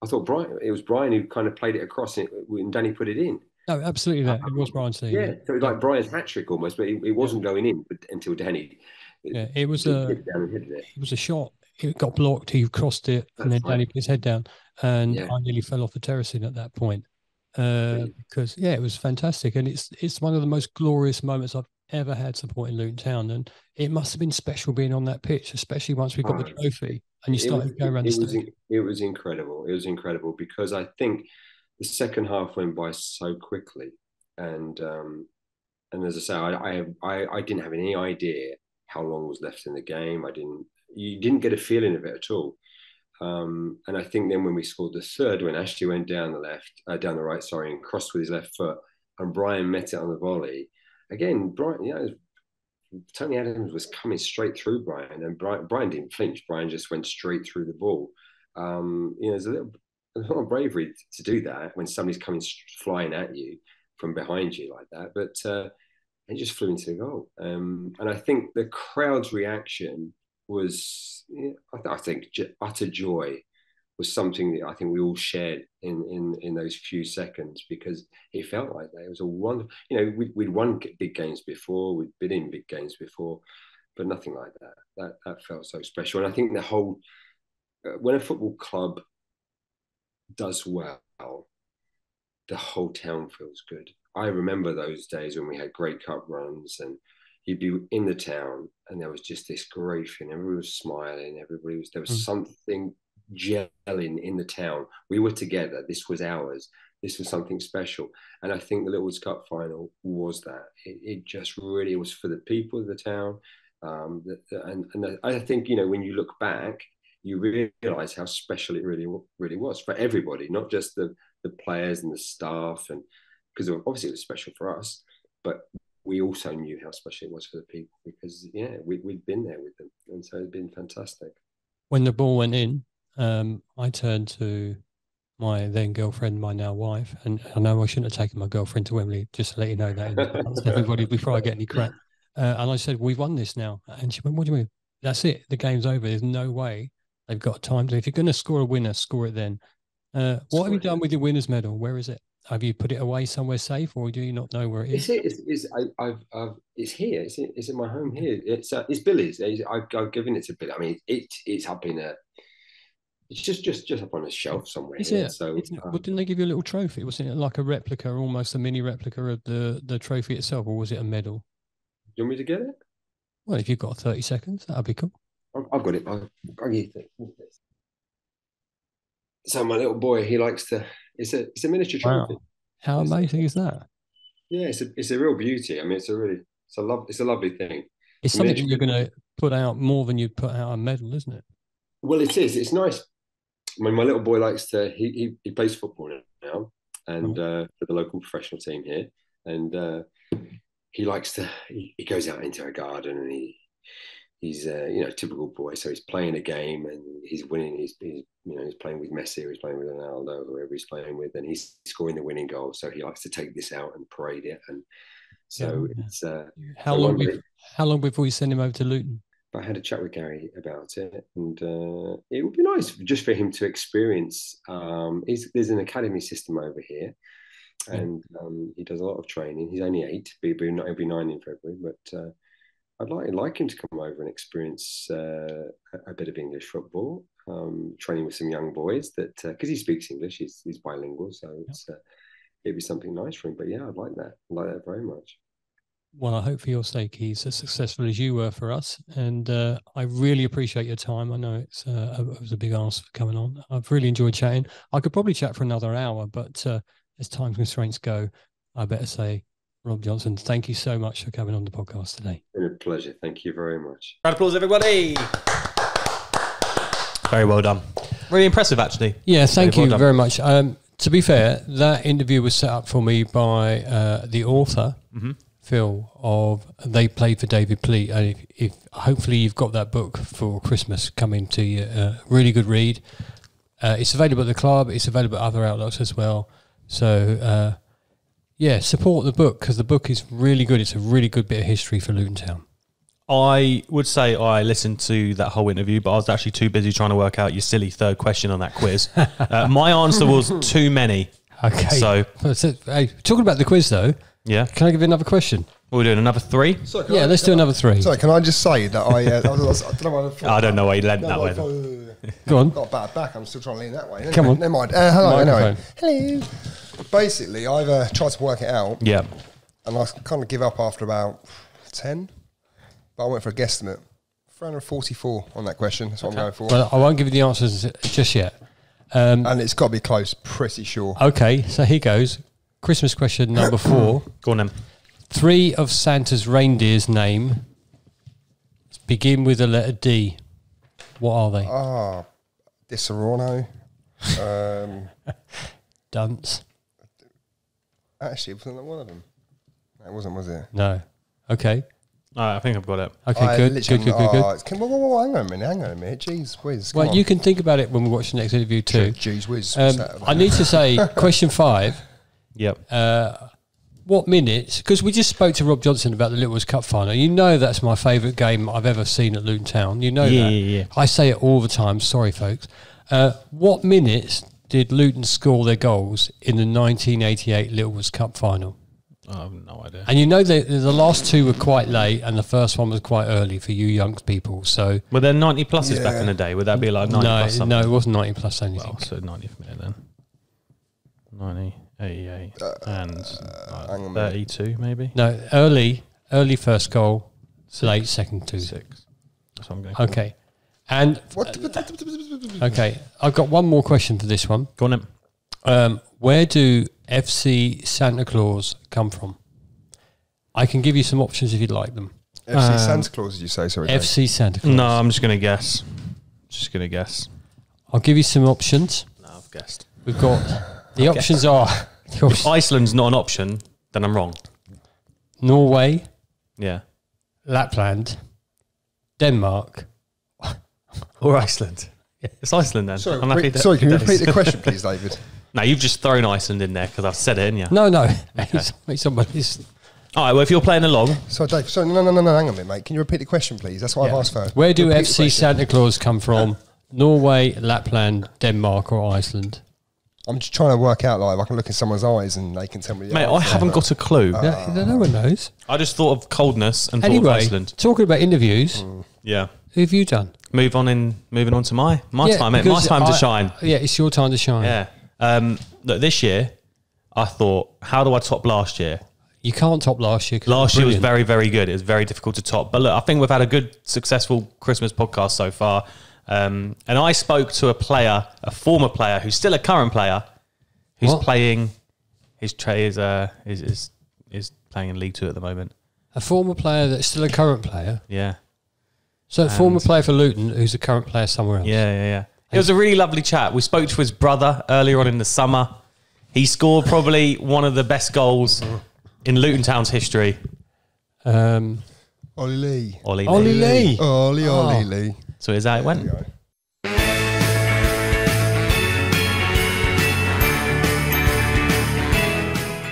I thought it was Brian who kind of played it across and Danny put it in. No, absolutely. That it was Brian Steen. Yeah, so it was like Brian's hat trick almost, but it wasn't going in until Danny. It was a shot. It got blocked. He crossed it, and then Danny put his head down, and I nearly fell off the terracing at that point. Because it was fantastic, and it's one of the most glorious moments I've ever had supporting Luton Town, and it must have been special being on that pitch, especially once we got the trophy and you started going around the stadium. It was incredible. It was incredible because I think the second half went by so quickly, and as I say, I didn't have any idea how long was left in the game. You didn't get a feeling of it at all. And I think then when we scored the third, when Ashley went down the right, and crossed with his left foot, and Brian met it on the volley. Again, Brian, Tony Adams was coming straight through Brian, and Brian didn't flinch. Brian just went straight through the ball. There's a lot of bravery to do that when somebody's coming flying at you from behind you like that. But it just flew into the goal. And I think the crowd's reaction was, I think, utter joy was something that I think we all shared in those few seconds, because it felt like that. It was a wonderful, we'd won big games before, we'd been in big games before, but nothing like that. That felt so special. And I think when a football club does well, the whole town feels good. I remember those days when we had great cup runs, and you'd be in the town, and there was just this great feeling. Everybody was smiling. There was something gelling in the town. We were together. This was ours. This was something special. And I think the Littlewoods Cup final was that. It just really was for the people of the town. I think, when you look back, you realise how special it really was for everybody, not just the players and the staff, and because obviously it was special for us, but we also knew how special it was for the people because we'd been there with them, and so it's been fantastic. When the ball went in, I turned to my then girlfriend, my now wife, and I know I shouldn't have taken my girlfriend to Wembley, just to let you know that everybody before I get any crap. And I said, "We've won this now," and she went, "What do you mean? That's it. The game's over. There's no way they've got time to. If you're going to score a winner, score it then." What have you done with your winner's medal? Where is it? Have you put it away somewhere safe, or do you not know where it is? It's here. It's in my home here. It's Billy's. I've given it to Billy. I mean, it's up in a. It's just up on a shelf somewhere. Is it? So, well, didn't they give you a little trophy? Wasn't it like a replica, almost a mini replica of the trophy itself, or was it a medal? Do you want me to get it? Well, if you've got 30 seconds, that'd be cool. I've got it. I'll give it. So my little boy, he likes to. It's a miniature trophy. Wow. How amazing is that? Yeah, it's a real beauty. I mean, it's a lovely thing. It's something that you're going to put out more than you'd put out a medal, isn't it? Well, it is. It's nice. I mean, my little boy likes to. He plays football now, and for the local professional team here, and he likes to. He goes out into a garden and he's a typical boy. So he's playing a game and he's winning. He's playing with Messi, or he's playing with Ronaldo, whoever he's playing with, and he's scoring the winning goal. So he likes to take this out and parade it. And so it's how long before you send him over to Luton? I had a chat with Gary about it, and it would be nice just for him to experience. There's an academy system over here, and he does a lot of training. He's only 8, he'll be 9 in February, but I'd like him to come over and experience a bit of English football, training with some young boys because he speaks English, he's bilingual, so it'd be something nice for him. But yeah, I'd like that very much. Well, I hope for your sake he's as successful as you were for us, and I really appreciate your time. I know it was a big ask for coming on. I've really enjoyed chatting. I could probably chat for another hour, but as time constraints go, I better say, Rob Johnson, thank you so much for coming on the podcast today. It's been a pleasure. Thank you very much. Round of applause, everybody. Very well done. Really impressive, actually. Yeah, thank you very much. To be fair, that interview was set up for me by the author, Phil, of They Played for David Pleat. And if hopefully you've got that book for Christmas coming to you, really good read. It's available at the club. It's available at other outlets as well. So, support the book because the book is really good. It's a really good bit of history for Luton Town. I would say I listened to that whole interview, but I was actually too busy trying to work out your silly third question on that quiz. My answer was too many. Okay. So, hey, talking about the quiz though, yeah. Can I give you another question? We're doing another 3? Sorry, let's do another 3. Sorry, can I just say that I don't know why I don't know why you leant that way. Go on. I've got a bad back. I'm still trying to lean that way. Come on. Never mind. Hello. Microphone. Hello. Basically, I've tried to work it out. Yeah. And I kind of give up after about 10. But I went for a guesstimate. 344 on that question. That's what I'm going for. Well, I won't give you the answers just yet. And it's got to be close, pretty sure. Okay, so here goes. Christmas question number 4. Go on then. 3 of Santa's reindeer's name begin with the letter D. What are they? Disaronno. Dunce. Actually, wasn't that one of them? No, it wasn't, was it? No. Okay. I think I've got it. Okay, good. Good. Hang on a minute. Jeez whiz. Well, you can think about it when we watch the next interview too. Jeez whiz. I need to say, question 5. Yep. What minutes? Because we just spoke to Rob Johnson about the Littlewoods Cup final. You know that's my favourite game I've ever seen at Luton Town. You know that. Yeah. I say it all the time. Sorry, folks. What minutes did Luton score their goals in the 1988 Littlewoods Cup final? I have no idea. And you know the last 2 were quite late, and the first one was quite early for you young people. So were there 90 pluses back in the day? Would that be like 90 plus something? No, it wasn't 90 plus anything. Well, so 90th minute then. 90, 88, and 32 maybe? No, early first goal, late second to 6. That's what I'm going. Okay. And What? okay, I've got one more question for this one. Go on then. Where do FC Santa Claus come from? I can give you some options if you'd like them. FC Santa Claus, did you say? Sorry, Dave. FC Santa Claus. No, I'm just going to guess. Just going to guess. I'll give you some options. No, I've guessed. We've got the options are If Iceland's not an option, then I'm wrong. Norway, Yeah. Lapland, Denmark. Or Iceland. It's Iceland then. Sorry, I'm happy sorry, can you repeat the question, please, David? No, you've just thrown Iceland in there because I've said it, in you? No, it's somebody's. All right, well, if you're playing along, Sorry, Dave. Sorry, no, hang on a minute, mate. Can you repeat the question, please? That's what I've asked for. Where do Repeat the FC question. Santa Claus come from? Norway, Lapland, Denmark, or Iceland? I'm just trying to work out, like, if I can look in someone's eyes and they can tell me the mate, I answer. haven't got a clue. No one knows. I just thought of coldness and thought of Anyway, Iceland. talking about interviews, Yeah. who have you done? Moving on to my Yeah, time, mate. My because time to shine. Yeah, it's your time to shine. Yeah. Look, this year, I thought, how do I top last year? You can't top last year. 'cause Last it year was brilliant. very, very good. It was very difficult to top. But look, I think we've had a good, successful Christmas podcast so far. And I spoke to a former player who's still a current player, who's What? playing. Is playing in League Two at the moment. A former player that's still a current player. Yeah, So a former player for Luton who's a current player somewhere else. yeah. It was a really lovely chat. We spoke to his brother earlier on in the summer. He scored probably one of the best goals in Luton Town's history. Ollie Lee. Ollie. Olly Lee. Ollie Lee. So is that how it went? There you go.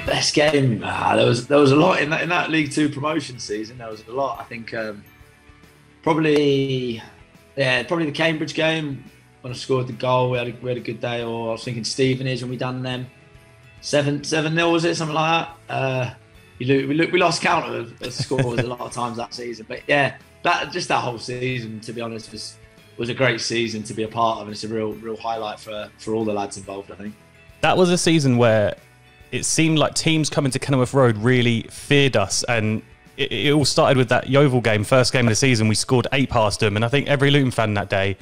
Best game. There was a lot in that League Two promotion season. There was a lot. I think probably the Cambridge game when I scored the goal. We had a good day. Or I was thinking Stevenage when we done them 7-0, was it, something like that. We lost count of scores a lot of times that season. But yeah, that whole season, to be honest, was a great season to be a part of, and it's a real highlight for all the lads involved, I think. That was a season where it seemed like teams coming to Kenilworth Road really feared us, and it all started with that Yeovil game, first game of the season. We scored 8 past them, and I think every Luton fan that day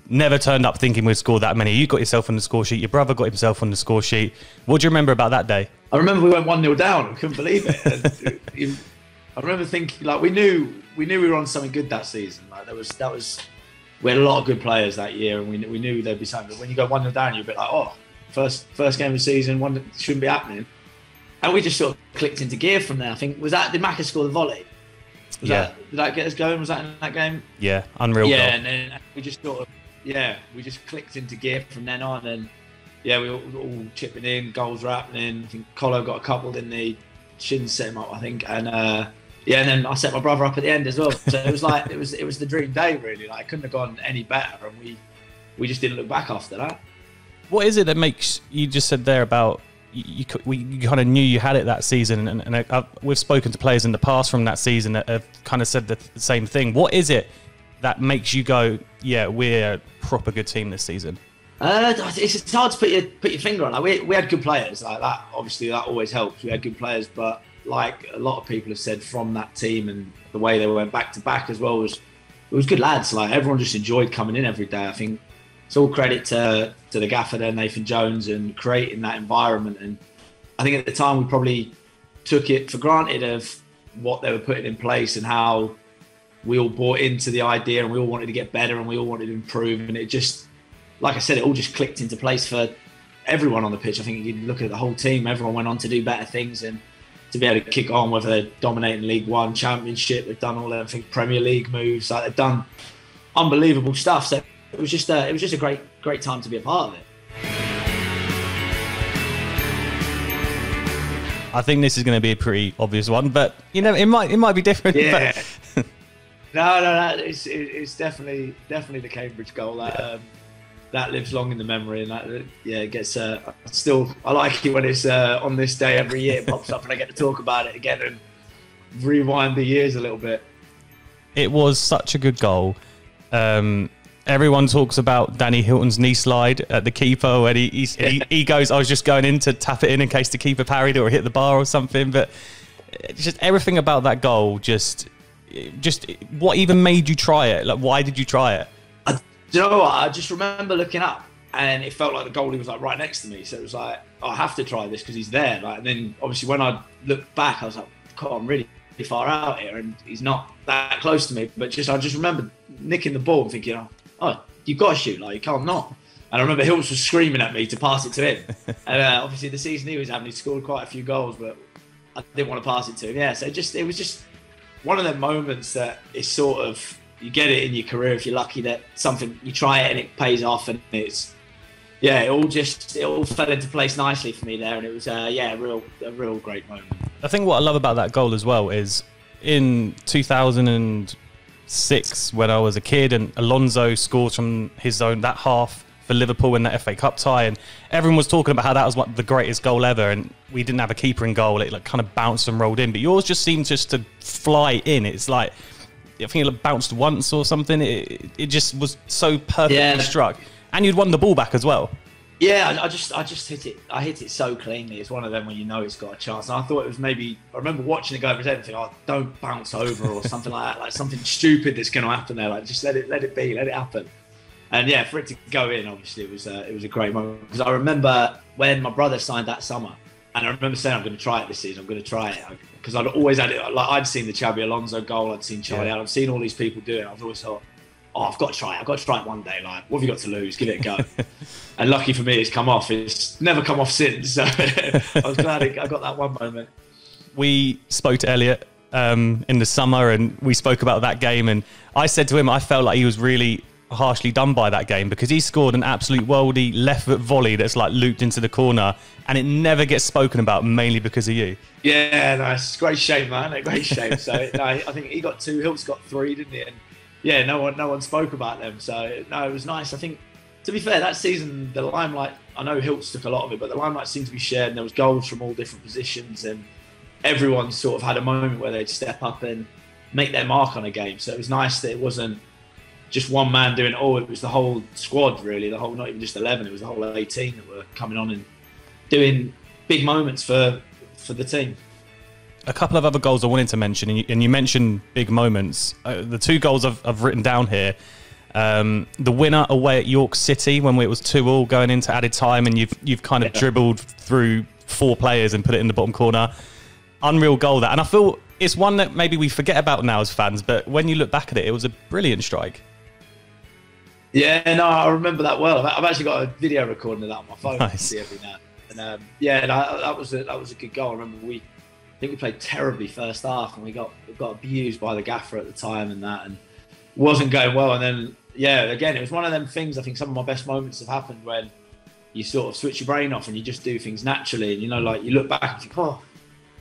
never turned up thinking we'd score that many. You got yourself on the score sheet, your brother got himself on the score sheet. What do you remember about that day? I remember we went 1-0 down. I couldn't believe it. I remember thinking, like, we knew we were on something good that season. Like we had a lot of good players that year, and we knew there'd be something. But when you go 1-0 down, you're a bit like, oh, first game of the season, one that shouldn't be happening. And we just sort of clicked into gear from there. I think, did Macca score the volley? Did that get us going? Was that in that game? Yeah, unreal goal. Yeah, and then we just we just clicked into gear from then on, and we were all chipping in, goals were happening. I think Colo got a couple, didn't he? Shin set him up, I think, and and then I set my brother up at the end as well. So it was like it was the dream day, really. Like, it couldn't have gone any better, and we just didn't look back after that. What is it that makes, you just said there about you kind of knew you had it that season, and we've spoken to players in the past from that season that have kind of said the same thing. What is it that makes you go, yeah, we're a proper good team this season? It's hard to put your finger on. Like, we had good players, like that. Obviously, that always helps. We had good players, but like a lot of people have said, from that team and the way they went back to back as well, it was good lads. Like, everyone just enjoyed coming in every day. I think it's all credit to the gaffer there, Nathan Jones, and creating that environment. And I think at the time we probably took it for granted of what they were putting in place and how we all bought into the idea, and we all wanted to get better and we all wanted to improve. And it just, like I said, it all just clicked into place for everyone on the pitch. I think you look at the whole team, everyone went on to do better things, and to be able to kick on, whether they're dominating League One, Championship, they've done all their, I think, Premier League moves, like, they've done unbelievable stuff. So it was just a great time to be a part of it. I think this is going to be a pretty obvious one, but you know, it might be different. Yeah. But No, it's definitely the Cambridge goal that lives long in the memory, and that it gets. I like it when it's on this day every year. It pops up and I get to talk about it again and rewind the years a little bit. It was such a good goal. Everyone talks about Danny Hilton's knee slide at the keeper when he goes, I was just going in to tap it in case the keeper parried or hit the bar or something. But just everything about that goal, just Just what even made you try it? Like, why did you try it? Do you know what? I just remember looking up, and it felt like the goalie was like right next to me. So it was like, oh, I have to try this because he's there. Like, and then obviously when I looked back, I was like, God, I'm really far out here, and he's not that close to me. But I just remember nicking the ball and thinking, oh, you've got to shoot, like you can't not. And I remember Hiltz was screaming at me to pass it to him. And obviously the season he was having, he scored quite a few goals, but I didn't want to pass it to him. Yeah, so it was just one of them moments that is sort of, you get it in your career if you're lucky that something, you try it and it pays off, and it's, yeah, it all fell into place nicely for me there, and it was a real great moment. I think what I love about that goal as well is in 2006 when I was a kid and Alonso scored from his zone that half for Liverpool in that FA Cup tie, and everyone was talking about how that was the greatest goal ever, and we didn't have a keeper in goal. It like kind of bounced and rolled in, but yours just seemed just to fly in. It's like, I think it bounced once or something. It just was so perfectly struck, and you'd won the ball back as well. Yeah, I just hit it. I hit it so cleanly. It's one of them when you know it's got a chance. And I thought it was maybe, I remember watching it go over his head and thinking, oh, don't bounce over or something like that, like something stupid that's going to happen there. Like just let it be, let it happen. And yeah, for it to go in, obviously it was a great moment, because I remember when my brother signed that summer, and I remember saying, I'm going to try it this season. I'm going to try it, because I'd always had it. Like I'd seen the Xabi Alonso goal, I'd seen Charlie, I'd seen all these people do it. I've always thought, oh, I've got to try it. I've got to try it one day. Like, what have you got to lose? Give it a go. And lucky for me, it's come off. It's never come off since. So I was glad I got that one moment. We spoke to Elliot in the summer, and we spoke about that game. And I said to him, I felt like he was really harshly done by that game, because he scored an absolute worldie left foot volley that's like looped into the corner, and it never gets spoken about, mainly because of you. Yeah, no, it's a great shame, man. A great shame. So no, I think he got 2, Hiltz got 3, didn't he? And yeah, no one spoke about them. So no, it was nice. I think, to be fair, that season the limelight, I know Hiltz took a lot of it, but the limelight seemed to be shared, and there was goals from all different positions, and everyone sort of had a moment where they'd step up and make their mark on a game. So it was nice that it wasn't just one man doing it all. It was the whole squad, really. The whole, not even just 11. It was the whole 18 that were coming on and doing big moments for the team. A couple of other goals I wanted to mention, and you mentioned big moments. The 2 goals I've written down here. The winner away at York City when it was 2-2 going into added time, and you've kind of dribbled through 4 players and put it in the bottom corner. Unreal goal, that. And I feel it's one that maybe we forget about now as fans, but when you look back at it, it was a brilliant strike. Yeah, no, I remember that well. I've actually got a video recording of that on my phone. Nice. I see every now. And that was a good goal. I remember I think we played terribly first half, and we got abused by the gaffer at the time, and it wasn't going well. And then again, it was one of them things. I think some of my best moments have happened when you sort of switch your brain off and you just do things naturally. And like you look back and think, oh,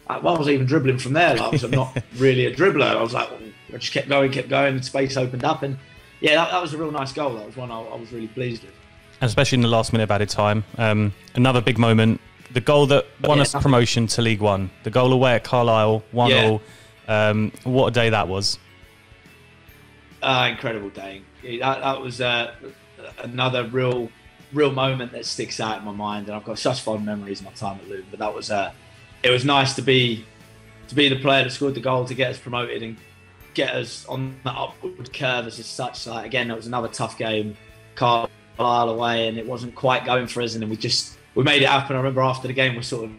why was I even dribbling from there? Like, I'm not really a dribbler. I was like, I just kept going, and space opened up, and that was a real nice goal. That was one I was really pleased with. And especially in the last minute of added time. Another big moment, the goal that won us promotion to League One, the goal away at Carlisle, 1-1. What a day that was. Incredible day. That was another real moment that sticks out in my mind, and I've got such fond memories of my time at Luton. But that was it was nice to be the player that scored the goal to get us promoted and get us on that upward curve as such. Like, again, it was another tough game, Carlisle away, and it wasn't quite going for us, and then we made it happen. I remember after the game we sort of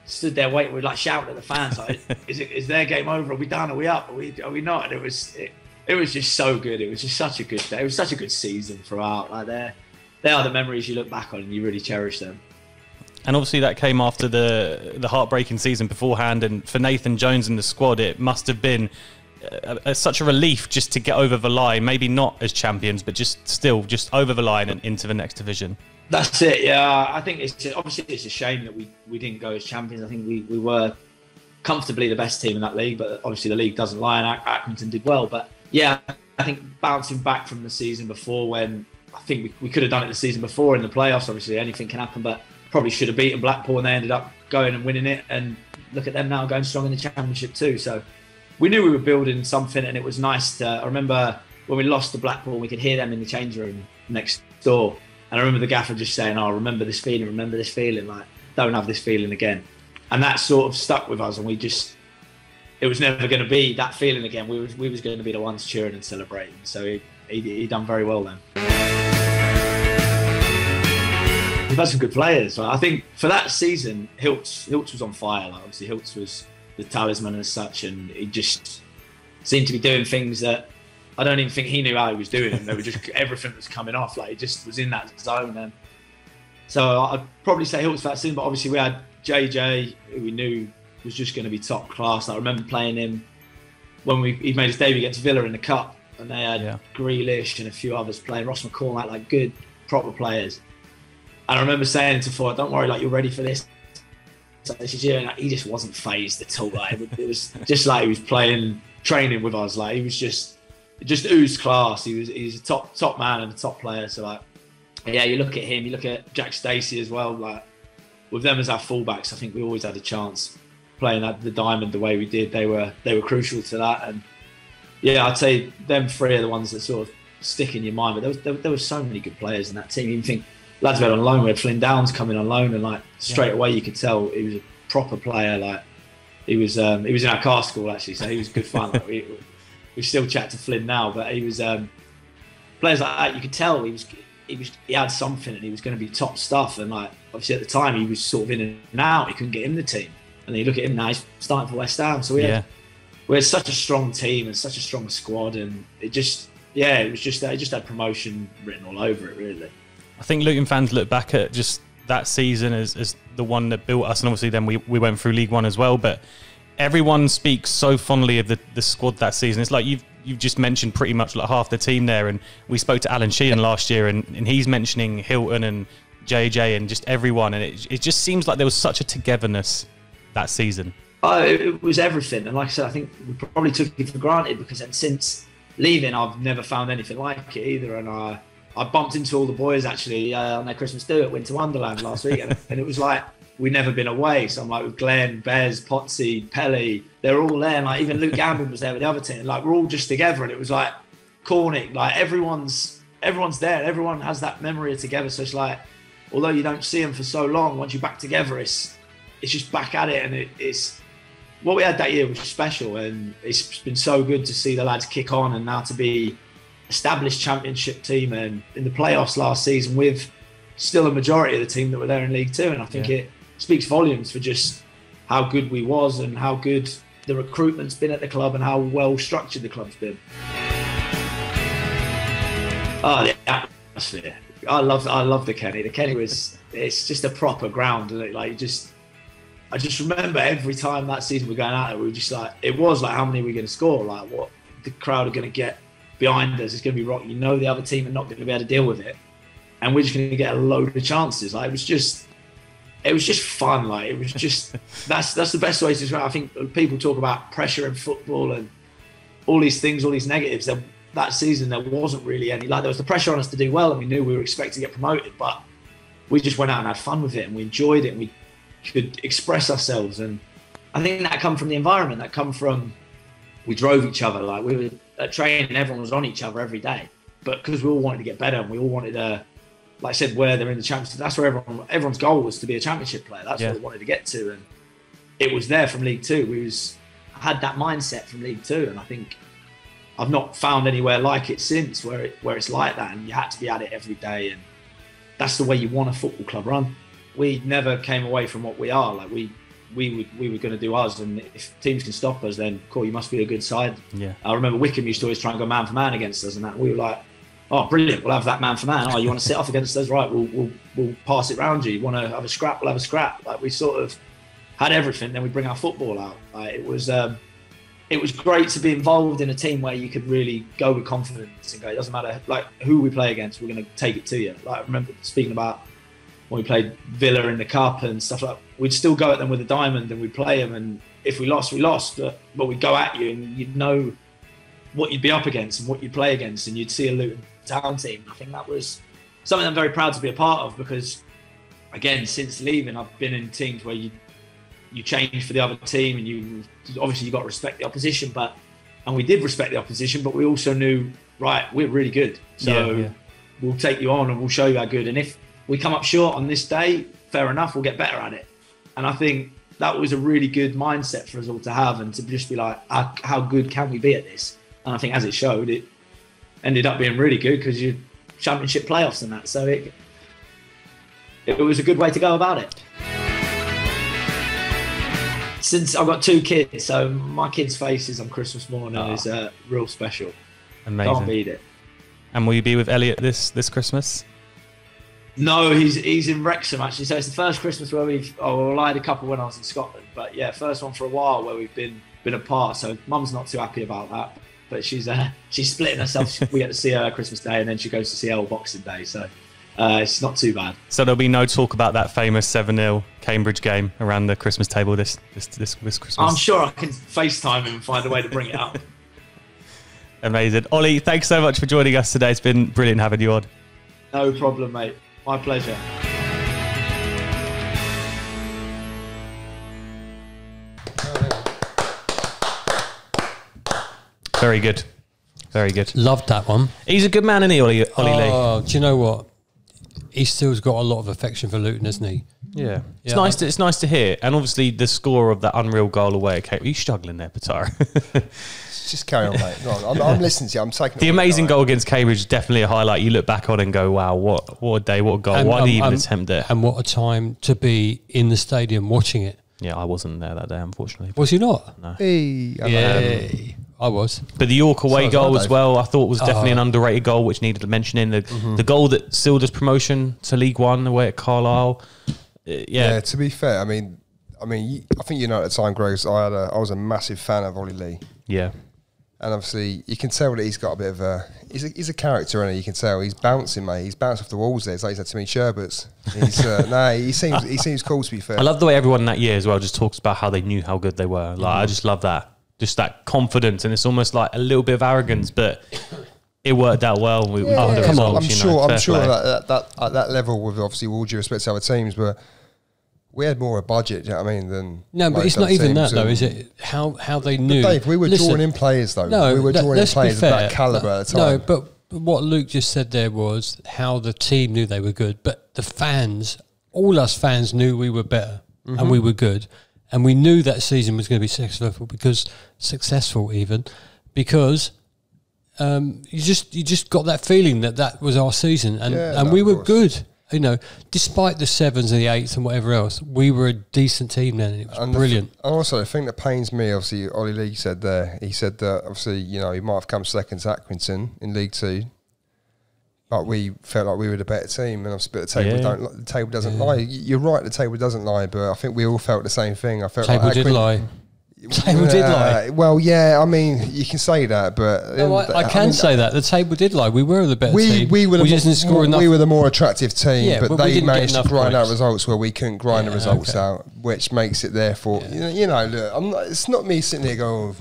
stood there waiting, we like shouting at the fans like, is their game over? Are we done? Are we up? Are we not? And it was just so good. It was just such a good day. It was such a good season throughout. Like, they are the memories you look back on and you really cherish them. And obviously that came after the heartbreaking season beforehand, and for Nathan Jones and the squad, it must have been such a relief just to get over the line. Maybe not as champions, but just over the line and into the next division. That's it. Yeah, I think it's a shame that we didn't go as champions. I think we were comfortably the best team in that league, but obviously the league doesn't lie, and Accrington did well. But yeah, I think bouncing back from the season before, when I think we could have done it the season before in the playoffs. Obviously anything can happen, but probably should have beaten Blackpool, and they ended up going and winning it. And look at them now going strong in the Championship too. So we knew we were building something, and it was nice to. I remember when we lost to Blackpool, we could hear them in the change room next door, and I remember the gaffer just saying, "Oh, remember this feeling, like don't have this feeling again." And that sort of stuck with us, and we just it was never going to be that feeling again. We was going to be the ones cheering and celebrating. So he done very well then. We've had some good players. I think for that season, Hiltz was on fire. Like, obviously, Hiltz was the talisman as such, and he just seemed to be doing things that I don't even think he knew how he was doing. They were just everything was coming off. Like, he just was in that zone. And so I'd probably say Hiltz for that season. But obviously, we had JJ, who we knew was just going to be top class. I remember playing him when he made his debut against Villa in the Cup, and they had Grealish and a few others playing, Ross McCall, like good, proper players. And I remember saying to Ford, "Don't worry, like you're ready for this." So this is year, and he just wasn't phased at all. Like it was just like he was training with us. Like he was just oozed class. He's a top man and a top player. So like, yeah, you look at him, you look at Jack Stacey as well. Like with them as our fullbacks, I think we always had a chance playing at the diamond the way we did. They were crucial to that. And yeah, I'd say them three are the ones that sort of stick in your mind. But there were so many good players in that team. You even think lads we had on loan. We had Flynn Downs coming on loan, and like straight away you could tell he was a proper player. Like he was in our car school actually, so he was good fun. Like, we still chat to Flynn now, but he was players like that. You could tell he had something, and he was going to be top stuff. And like obviously at the time he was sort of in and out. He couldn't get in the team, and then you look at him now, he's starting for West Ham. So we had such a strong team and such a strong squad, and it just had promotion written all over it really. I think Luton fans look back at just that season as the one that built us, and obviously then we went through League One as well. But everyone speaks so fondly of the squad that season. It's like you've just mentioned pretty much like half the team there, and we spoke to Alan Sheehan last year, and he's mentioning Hilton and JJ and just everyone, and it just seems like there was such a togetherness that season. It was everything, and like I said, I think we probably took it for granted because then since leaving, I've never found anything like it either, and I bumped into all the boys actually on their Christmas do at Winter Wonderland last week, and it was like we'd never been away. So I'm like with Glenn, Bez, Potsy, Pelly, they're all there. And like even Luke Gambin was there with the other team. Like we're all just together, and it was like Cornick, like everyone's there. Everyone has that memory of together. So it's like, although you don't see them for so long, once you're back together, it's just back at it, and it's what we had that year was special, and it's been so good to see the lads kick on and now to be established championship team and in the playoffs last season with still a majority of the team that were there in League Two. And I think it speaks volumes for just how good we was and how good the recruitment's been at the club and how well structured the club's been. Oh, the atmosphere. I love the Kenny. The Kenny it's just a proper ground, isn't it? Like I just remember every time that season we were going out there, we were just like, it was like, how many are we going to score? Like what the crowd are going to get behind us, it's going to be rock. You know the other team are not going to be able to deal with it, and we're just going to get a load of chances. Like it was just fun. Like it was just that's the best way to describe it. I think people talk about pressure in football and all these things, all these negatives. That season there wasn't really any. Like there was the pressure on us to do well, and we knew we were expected to get promoted, but we just went out and had fun with it, and we enjoyed it, and we could express ourselves. And I think that come from the environment. That come from we drove each other. Like we were at training, everyone was on each other every day, but because we all wanted to get better, and we all wanted to, like I said, where they're in the championship, that's where everyone's goal was to be a championship player. That's what they wanted to get to, and it was there from League Two. We had that mindset from League Two, and I think I've not found anywhere like it since where it's like that, and you had to be at it every day, and that's the way you want a football club run. We never came away from what we are. Like we were going to do us, and if teams can stop us, then cool, you must be a good side. Yeah. I remember Wickham used to always try and go man for man against us, and that we were like, oh, brilliant, we'll have that man for man. Oh, you want to sit off against us? Right, we'll pass it round you. You want to have a scrap? We'll have a scrap. Like we sort of had everything. Then we bring our football out. Like, it was great to be involved in a team where you could really go with confidence and go, it doesn't matter like who we play against, we're going to take it to you. Like I remember speaking about when we played Villa in the Cup and stuff like that, we'd still go at them with a diamond and we'd play them, and if we lost, we lost, but we'd go at you and you'd know what you'd be up against and what you'd play against, and you'd see a Luton Town team. I think that was something I'm very proud to be a part of, because again, since leaving, I've been in teams where you change for the other team, and you obviously got to respect the opposition, and we did respect the opposition, but we also knew, right, we're really good, so we'll take you on and we'll show you how good, and if we come up short on this day, fair enough, we'll get better at it. And I think that was a really good mindset for us all to have, and to just be like, how good can we be at this? And I think as it showed, it ended up being really good because you championship playoffs and that. So it was a good way to go about it. Since I've got 2 kids, so my kids' faces on Christmas morning is real special. Amazing. Can't beat it. And will you be with Elliot this Christmas? No, he's in Wrexham actually. So it's the first Christmas where I had a couple when I was in Scotland, but yeah, first one for a while where we've been apart. So Mum's not too happy about that, but she's splitting herself. We get to see her Christmas Day, and then she goes to see Elle Boxing Day. So it's not too bad. So there'll be no talk about that famous 7-0 Cambridge game around the Christmas table this Christmas. I'm sure I can FaceTime him and find a way to bring it up. Amazing. Ollie, thanks so much for joining us today. It's been brilliant having you on. No problem, mate. My pleasure. Very good. Very good. Loved that one. He's a good man, isn't he, Ollie Lee? Oh, do you know what? He still's got a lot of affection for Luton, hasn't he? Yeah. It's nice to hear. And obviously the score of that unreal goal away at Cape. Are you struggling there, Patara? Just carry on, mate. Go on. I'm listening to you. I'm taking the amazing goal against Cambridge is definitely a highlight. You look back on and go, wow, what a day, what a goal. Why did he even attempt it? And what a time to be in the stadium watching it. Yeah, I wasn't there that day, unfortunately. Was you not? No. Hey, I was. But the York away goal as well, I thought was definitely an underrated goal, which needed mentioning. The goal that sealed us promotion to League One away at Carlisle. Yeah, to be fair, I mean, I think you know at the time, Greg, I was a massive fan of Olly Lee. Yeah. And obviously, you can tell that he's got a bit of a... He's a character, and you can tell he's bouncing, mate. He's bounced off the walls there. It's like he's had too many sherbets. He seems cool, to be fair. I love the way everyone that year as well just talks about how they knew how good they were. Like I just love that. Just that confidence, and it's almost like a little bit of arrogance, but it worked out well. Come on. I'm sure that at that level, with obviously all due respect to other teams, but we had more a budget, do you know what I mean? Than no, but it's not even that though, is it? How they knew? Dave, we were drawing in players though. No, we were drawing in players of that calibre at the time. No, but what Luke just said there was how the team knew they were good, but the fans, all us fans, knew we were better and we were good, and we knew that season was going to be successful because you just got that feeling that was our season, and we were good. You know, despite the 7s and the 8s and whatever else, we were a decent team then, and it was brilliant. And also, the thing that pains me, obviously, Olly Lee said there, he said that obviously, you know, he might have come second to Accrington in League 2, but we felt like we were the better team, and obviously, but the table doesn't lie. You're right, the table doesn't lie, but I think we all felt the same thing. I felt table like did lie. Table did lie. Well, yeah, I mean, you can say that, but no, I can say that the table did lie. We were the better team. We were the more attractive team, but they managed to grind out results where we couldn't grind the results out, which makes it therefore. You know, look, it's not me sitting there going.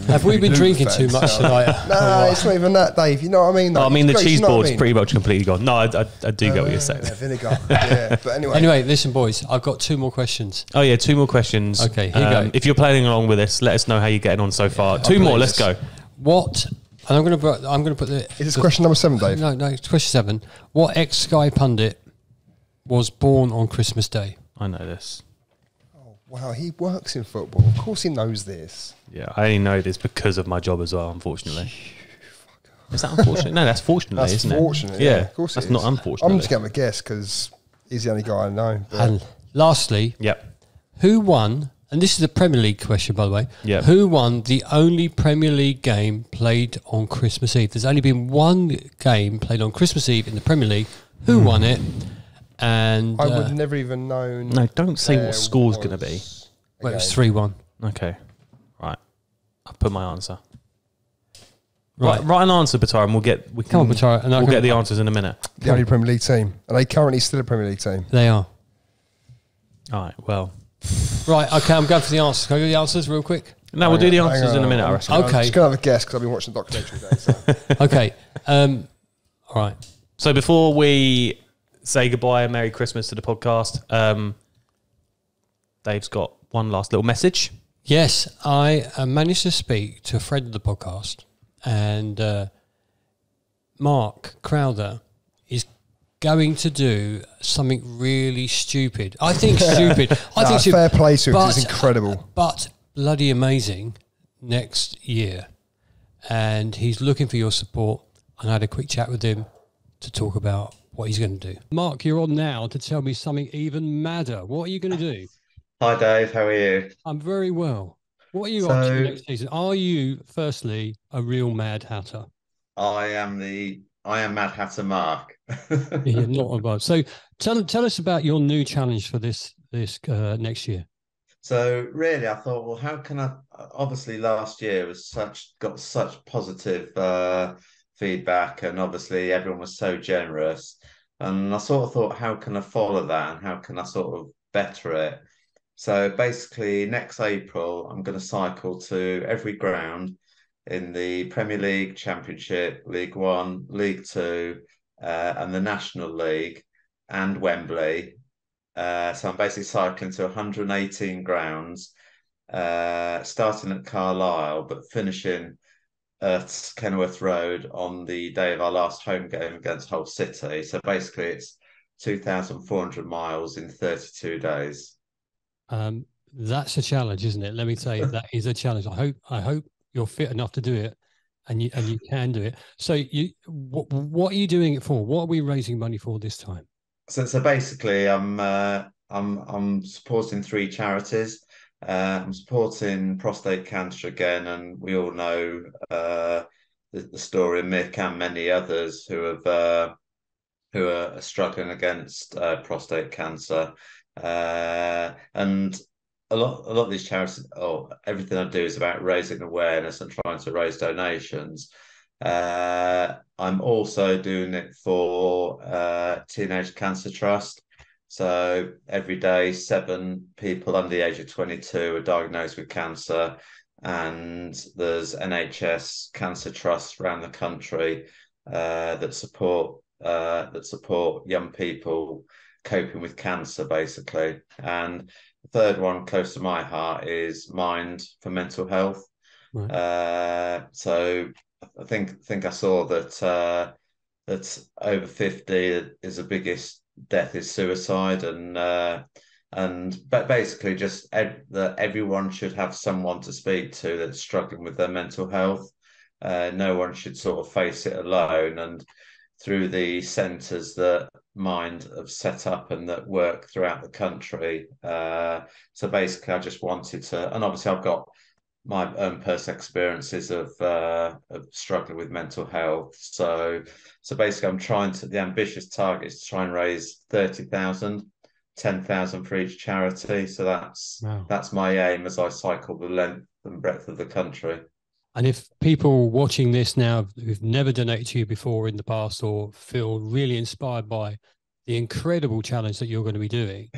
Have we been drinking too much tonight? No, it's not even that, Dave. You know what I mean? No, I mean the cheese board's pretty much completely gone. No, I do get what you're saying. Vinegar. Yeah, but anyway. Anyway, listen, boys, I've got 2 more questions. Oh yeah, 2 more questions. Okay, here you go. If you're playing along with us, let us know how you're getting on so far. 2 more, let's go. What? And I'm going to put the. Is this question number 7, Dave? No, it's question 7. What ex-Sky pundit was born on Christmas Day? I know this. Oh wow, he works in football. Of course, he knows this. Yeah, I only know this because of my job as well. Unfortunately. Is that unfortunate? No, that's fortunately, isn't it? That's fortunate. Yeah, of course. That's not unfortunate. I'm just going to guess because he's the only guy I know. And lastly, who won? And this is a Premier League question, by the way. Yeah. Who won the only Premier League game played on Christmas Eve? There's only been one game played on Christmas Eve in the Premier League. Who won it? And I would have never even known. No, don't say what score's going to be. Well, it was 3-1. Okay. Right. I'll put my answer. Right. Write an answer, Batara, and we'll get the answers in a minute. The only Premier League team. Are they currently still a Premier League team? They are. All right, well. Right, okay, I'm going for the answers. Can I do the answers real quick? No, we'll do the answers in a minute, I reckon. Okay. I'm just going to have a guess because I've been watching the documentary today. So. Okay. All right. So before we say goodbye and Merry Christmas to the podcast, Dave's got one last little message. Yes, I managed to speak to a friend of the podcast, and Mark Crowther is going to do something really stupid. I think stupid. I think stupid. Fair play to him. It's incredible. But bloody amazing next year. And he's looking for your support. And I had a quick chat with him to talk about what he's going to do. Mark, you're on now to tell me something even madder. What are you going to do? Hi, Dave. How are you? I'm very well. What are you up to next season? Are you, firstly, a real Mad Hatter? I am Mad Hatter Mark. You're not above. So tell us about your new challenge for this next year. So really, I thought, well, how can I? Obviously, last year got such positive feedback, and obviously everyone was so generous. And I sort of thought, how can I follow that, and how can I sort of better it? So basically, next April, I'm going to cycle to every ground in the Premier League, Championship, League One, League Two, and the National League, and Wembley. So I'm basically cycling to 118 grounds, starting at Carlisle, but finishing at Kenilworth Road on the day of our last home game against Hull City. So basically, it's 2,400 miles in 32 days. That's a challenge, isn't it? Let me say that is a challenge. I hope you're fit enough to do it, and you can do it. So what are you doing it for? What are we raising money for this time? So basically, I'm supporting 3 charities. I'm supporting prostate cancer again, and we all know the story of Mick and many others who are struggling against prostate cancer. And a lot of these charities, everything I do is about raising awareness and trying to raise donations. I'm also doing it for Teenage Cancer Trust. So every day, 7 people under the age of 22 are diagnosed with cancer, and there's NHS cancer trusts around the country that support young people coping with cancer, basically. And the third one close to my heart is Mind for Mental Health. Right. So I think I saw that that over 50 is the biggest death is suicide, but basically just that everyone should have someone to speak to that's struggling with their mental health. No one should sort of face it alone. And through the centres that Mind have set up and that work throughout the country. So basically, I just wanted to, and obviously I've got my own personal experiences of struggling with mental health. So basically, the ambitious target is to try and raise 30,000, 10,000 for each charity. So that's my aim as I cycle the length and breadth of the country. And if people watching this now who've never donated to you before in the past, or feel really inspired by the incredible challenge that you're going to be doing,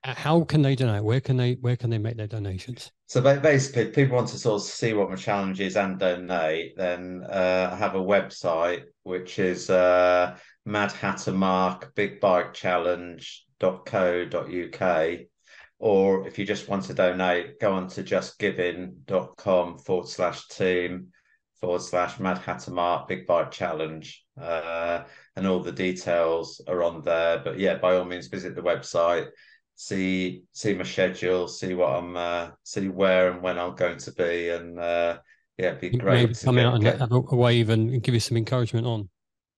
how can they donate? Where can they make their donations? So basically, if people want to sort of see what my challenge is and donate, then I have a website, which is Mad Hatter Mark Big Bike Challenge.co.uk. Or if you just want to donate, go on to justgiving.com/team/Mad Hatter Mark Big Bike Challenge. And all the details are on there. But yeah, by all means, visit the website, see my schedule, see where and when I'm going to be. And it'd be great. Maybe come out and have a wave and give you some encouragement on.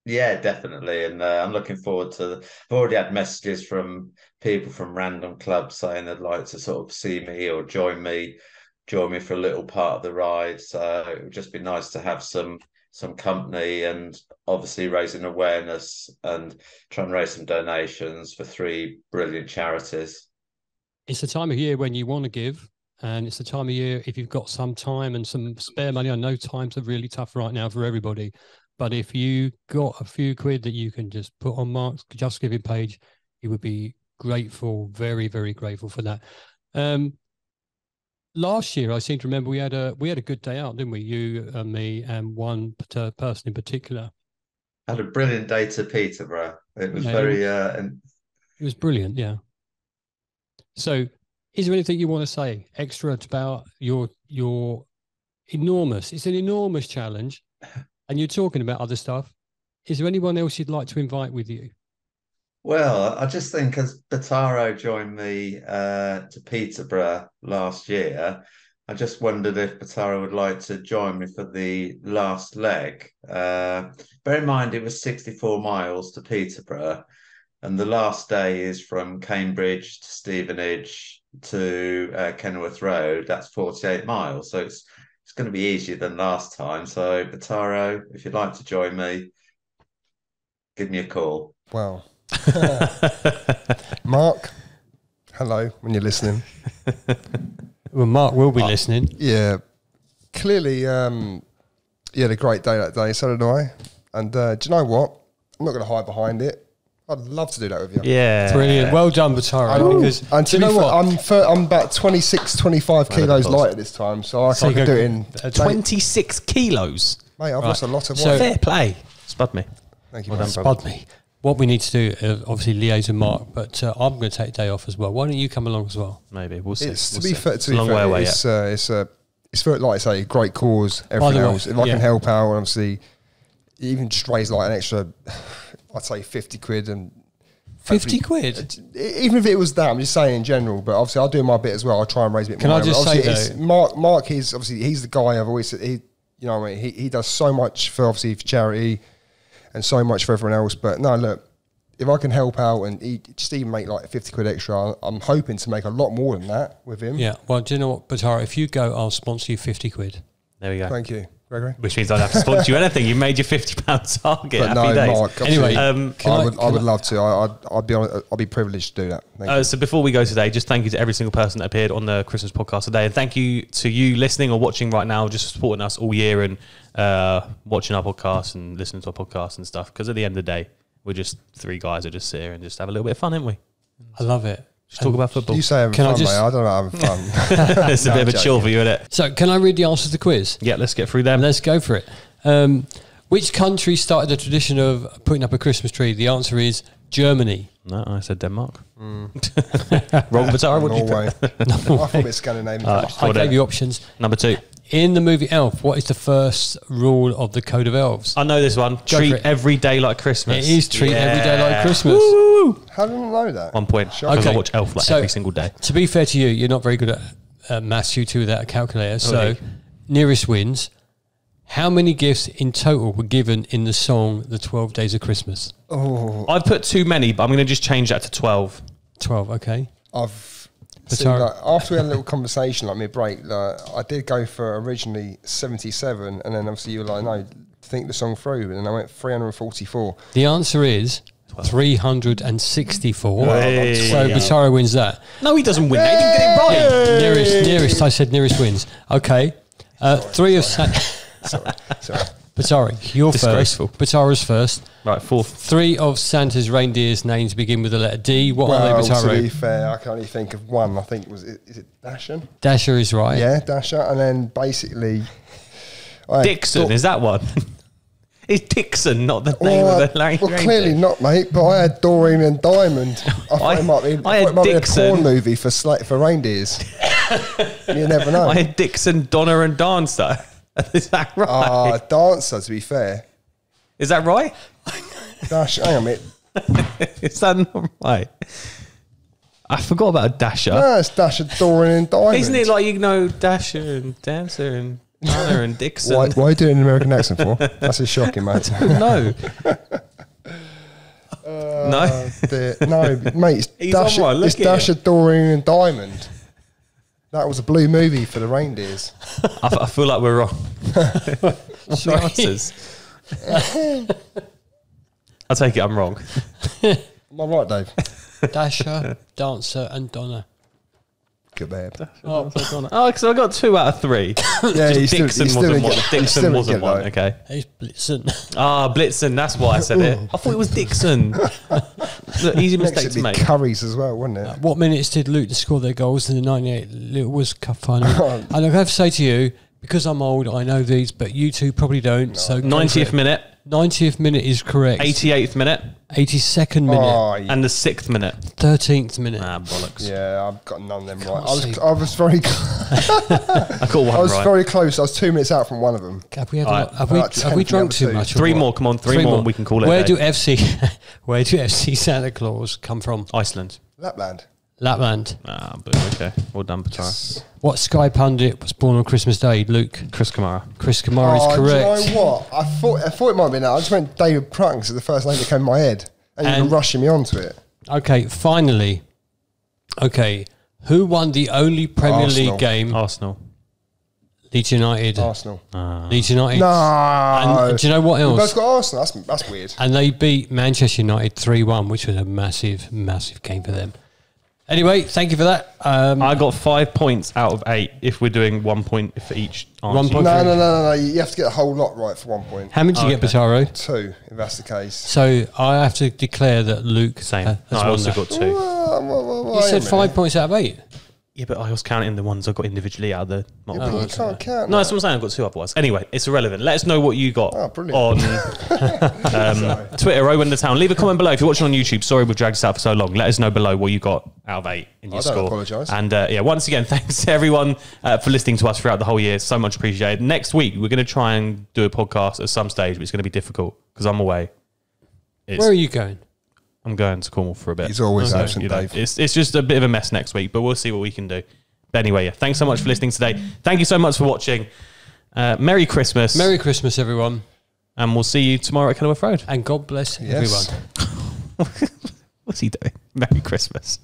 Yeah, definitely. And I'm looking forward to I've already had messages from people from random clubs saying they'd like to sort of see me or join me for a little part of the ride. So it would just be nice to have some company, and obviously raising awareness and try and raise some donations for 3 brilliant charities. It's the time of year when you want to give, and it's the time of year if you've got some time and some spare money. I know times are really tough right now for everybody. But if you got a few quid that you can just put on Mark's Just Giving page, you would be grateful, very, very grateful for that. Last year, I seem to remember we had a good day out, didn't we? You and me and one person in particular. Had a brilliant day to Peterborough. It was it was brilliant, yeah. So, is there anything you want to say extra about your enormous? It's an enormous challenge. And you're talking about other stuff. Is there anyone else you'd like to invite with you? Well, I just think as Bataro joined me to Peterborough last year, I just wondered if Bataro would like to join me for the last leg. Bear in mind, it was 64 miles to Peterborough, and the last day is from Cambridge to Stevenage to Kenilworth Road. That's 48 miles, so it's going to be easier than last time. So, Bataro, if you'd like to join me, give me a call. Wow. Mark, hello, when you're listening. Well, Mark will be listening. Yeah, clearly, you had a great day that day, so did I. And do you know what? I'm not going to hide behind it. I'd love to do that with you. Yeah. Brilliant. Well done, Bataro. Because And to do you be know fair, what? I'm about 26, 25 kilos lighter this time, so I So can you do go- it in. 26 kilos. Mate, I've lost a lot of weight. So- Fair play. Spud me. Thank you, well mate. done, brother. Spud me. What we need to do, obviously, liaise with Mark, but I'm going to take a day off as well. Why don't you come along as well? Maybe. We'll see. It's, to We'll be see. fair, It's a long way away yet. it's for, like I say, a great cause, everything the way, else. If I yeah. can help out, and obviously, even just raise like an extra, I'd say 50 quid and 50 quid? even if it was that, I'm just saying in general, but obviously I'll do my bit as well. I'll try and raise a bit Can more. I just Obviously, say, it's- though- Mark is obviously, he's the guy I've always said, you know what I mean? He does so much for obviously for charity and so much for everyone else. But no, look, if I can help out and just even make like 50 quid extra, I'm hoping to make a lot more than that with him. Yeah. Well, do you know what, Bataro? If you go, I'll sponsor you 50 quid. There we go. Thank you, Gregory. Which means I don't have to sponsor you anything. You made your £50 target. But Happy no, days. Mark. Anyway, obviously, I would love to. I'd be I'd be privileged to do that. Thank you. So before we go today, just thank you to every single person that appeared on the Christmas podcast today, and thank you to you listening or watching right now, just supporting us all year and watching our podcast and listening to our podcast and stuff. Because at the end of the day, we're just three guys that just sit here and just have a little bit of fun, ain't we? I love it. Just talk about football. You say having Can I fun, just- mate. I don't know having fun. It's a No, bit of a I'm chill joking. for you, isn't it? So, can I read the answers to the quiz? Yeah, let's get through them. Let's go for it. Which country started the tradition of putting up a Christmas tree? The answer is Germany. No, I said Denmark. Wrong, Batara. What did you Norway. put? I thought it was Scandinavian. All right. countries. I Hold gave it. you options. Number 2. In the movie Elf, what is the first rule of the Code of Elves? I know this one. for Treat it. every day like Christmas. It is treat every day like Yeah. Christmas. Woo! How did I know that? 1 point. Shocking. Because I Okay. watch Elf like So- every single day. To be fair to you, you're not very good at maths, you two, without a calculator. So, Okay. nearest wins. How many gifts in total were given in the song The 12 Days of Christmas? Oh, I put too many, but I'm going to just change that to 12. 12, okay. I've But seen, sorry. like, after we had a little conversation, like mid-break, like, I did go for originally 77, and then obviously you were like, no, think the song through, and then I went 344. The answer is 364. Hey. So, Batara wins that. No, he doesn't win that. He didn't get it right. Nearest, I said nearest wins. Okay. Three of Sorry. Batari, you're Disgraceful. first. Batara's first. Right, 4th. 3 of Santa's reindeer's names begin with the letter D. What Well, are they, to be Bataro? fair, I can only think of one. I think is it Dasher? Dasher is right. Yeah, Dasher, and then basically I had Dixon, is that one? Is Dixon not the name Well, of the Larry well, clearly not, mate. But I had Doreen and Diamond. I thought it might be, I had thought it might be a Dixon. porn movie for reindeers. You never know. I had Dixon, Donna and Dancer. Is that right? Dancer, to be fair. Is that right? Dash, hang on a minute. Is that not right? I forgot about a Dasher. No, it's Dasher, Doreen and Diamond. Isn't it like, you know, Dasher and Dancer and Donna and Dixon? Why are you doing an American accent for? That's just shocking, mate. No. No. No, mate, it's He's on Dasher, one, look it's at Dasher, Doreen and Diamond. That was a blue movie for the reindeers. I feel like we're wrong. What's the answers? I take it I'm wrong. Am I right, Dave? Dasher, Dancer, and Donna. Good man. Oh, because I got 2 out of 3. Yeah, you still- Dixon you still wasn't didn't one. get- you still Dixon didn't wasn't get one. that. Okay. It's Blitzen. Ah, Blitzen. That's why I said it. I thought it was Dixon. Look, easy Next mistake it'd to be make. Curries as well, wouldn't it? What minutes did Luton score their goals in the 98 Little was Cup final? And I have to say to you, because I'm old, I know these, but you two probably don't. So go for 90th it. minute. 90th minute is correct. 88th minute 82nd minute. Oh, yeah. and the 6th minute. 13th minute. Ah, bollocks. Yeah, I've got none of them right. see. I was very, I got one I was right. very close. I was 2 minutes out from one of them. Have we, had Alright. have we, About 10 have we from the drunk other too two. much? or Three what? more, come on. Three more, we can call it Where a do day. where do FC Santa Claus come from? Iceland. Lapland. Lapland. Ah, but okay. Well done, Patara. What Sky pundit was born on Christmas Day? Luke. Chris Kamara. Chris Kamara is correct. Do you know what? I thought it might have been that. I just went David Prunks as the first name that came in my head. And you And- were rushing me onto it. Okay, finally. Okay, who won the only Premier Arsenal. League game? Arsenal. Leeds United. Arsenal. Leeds United. No. And do you know what We both else? got Arsenal. That's weird. And they beat Manchester United 3-1, which was a massive, massive game for them. Anyway, thank you for that. I got 5 points out of 8 if we're doing 1 point for each answer. 1 point. No. You have to get a whole lot right for 1 point. How many did you get, Bataro? 2, if that's the case. So I have to declare that Luke Same. has No, I won also that. got 2. You said 5 points out of 8. Yeah, but I was counting the ones I got individually out of the multiple. But you can't count. No, that's what I'm saying. I've got 2 otherwise. Anyway, it's irrelevant. Let us know what you got Oh, brilliant. on Twitter, Owen the Town. Leave a comment below. If you're watching on YouTube, sorry we've dragged this out for so long. Let us know below what you got out of 8 in your I don't score. apologise. And yeah, once again, thanks to everyone for listening to us throughout the whole year. So much appreciated. Next week, we're going to try and do a podcast at some stage, but it's going to be difficult because I'm away. Where are you going? I'm going to Cornwall for a bit. He's always So, absent, you know, Dave. It's just a bit of a mess next week, but we'll see what we can do. But anyway, yeah, thanks so much for listening today. Thank you so much for watching. Merry Christmas. Merry Christmas, everyone. And we'll see you tomorrow at Kenilworth Road. And God bless Yes. everyone. What's he doing? Merry Christmas.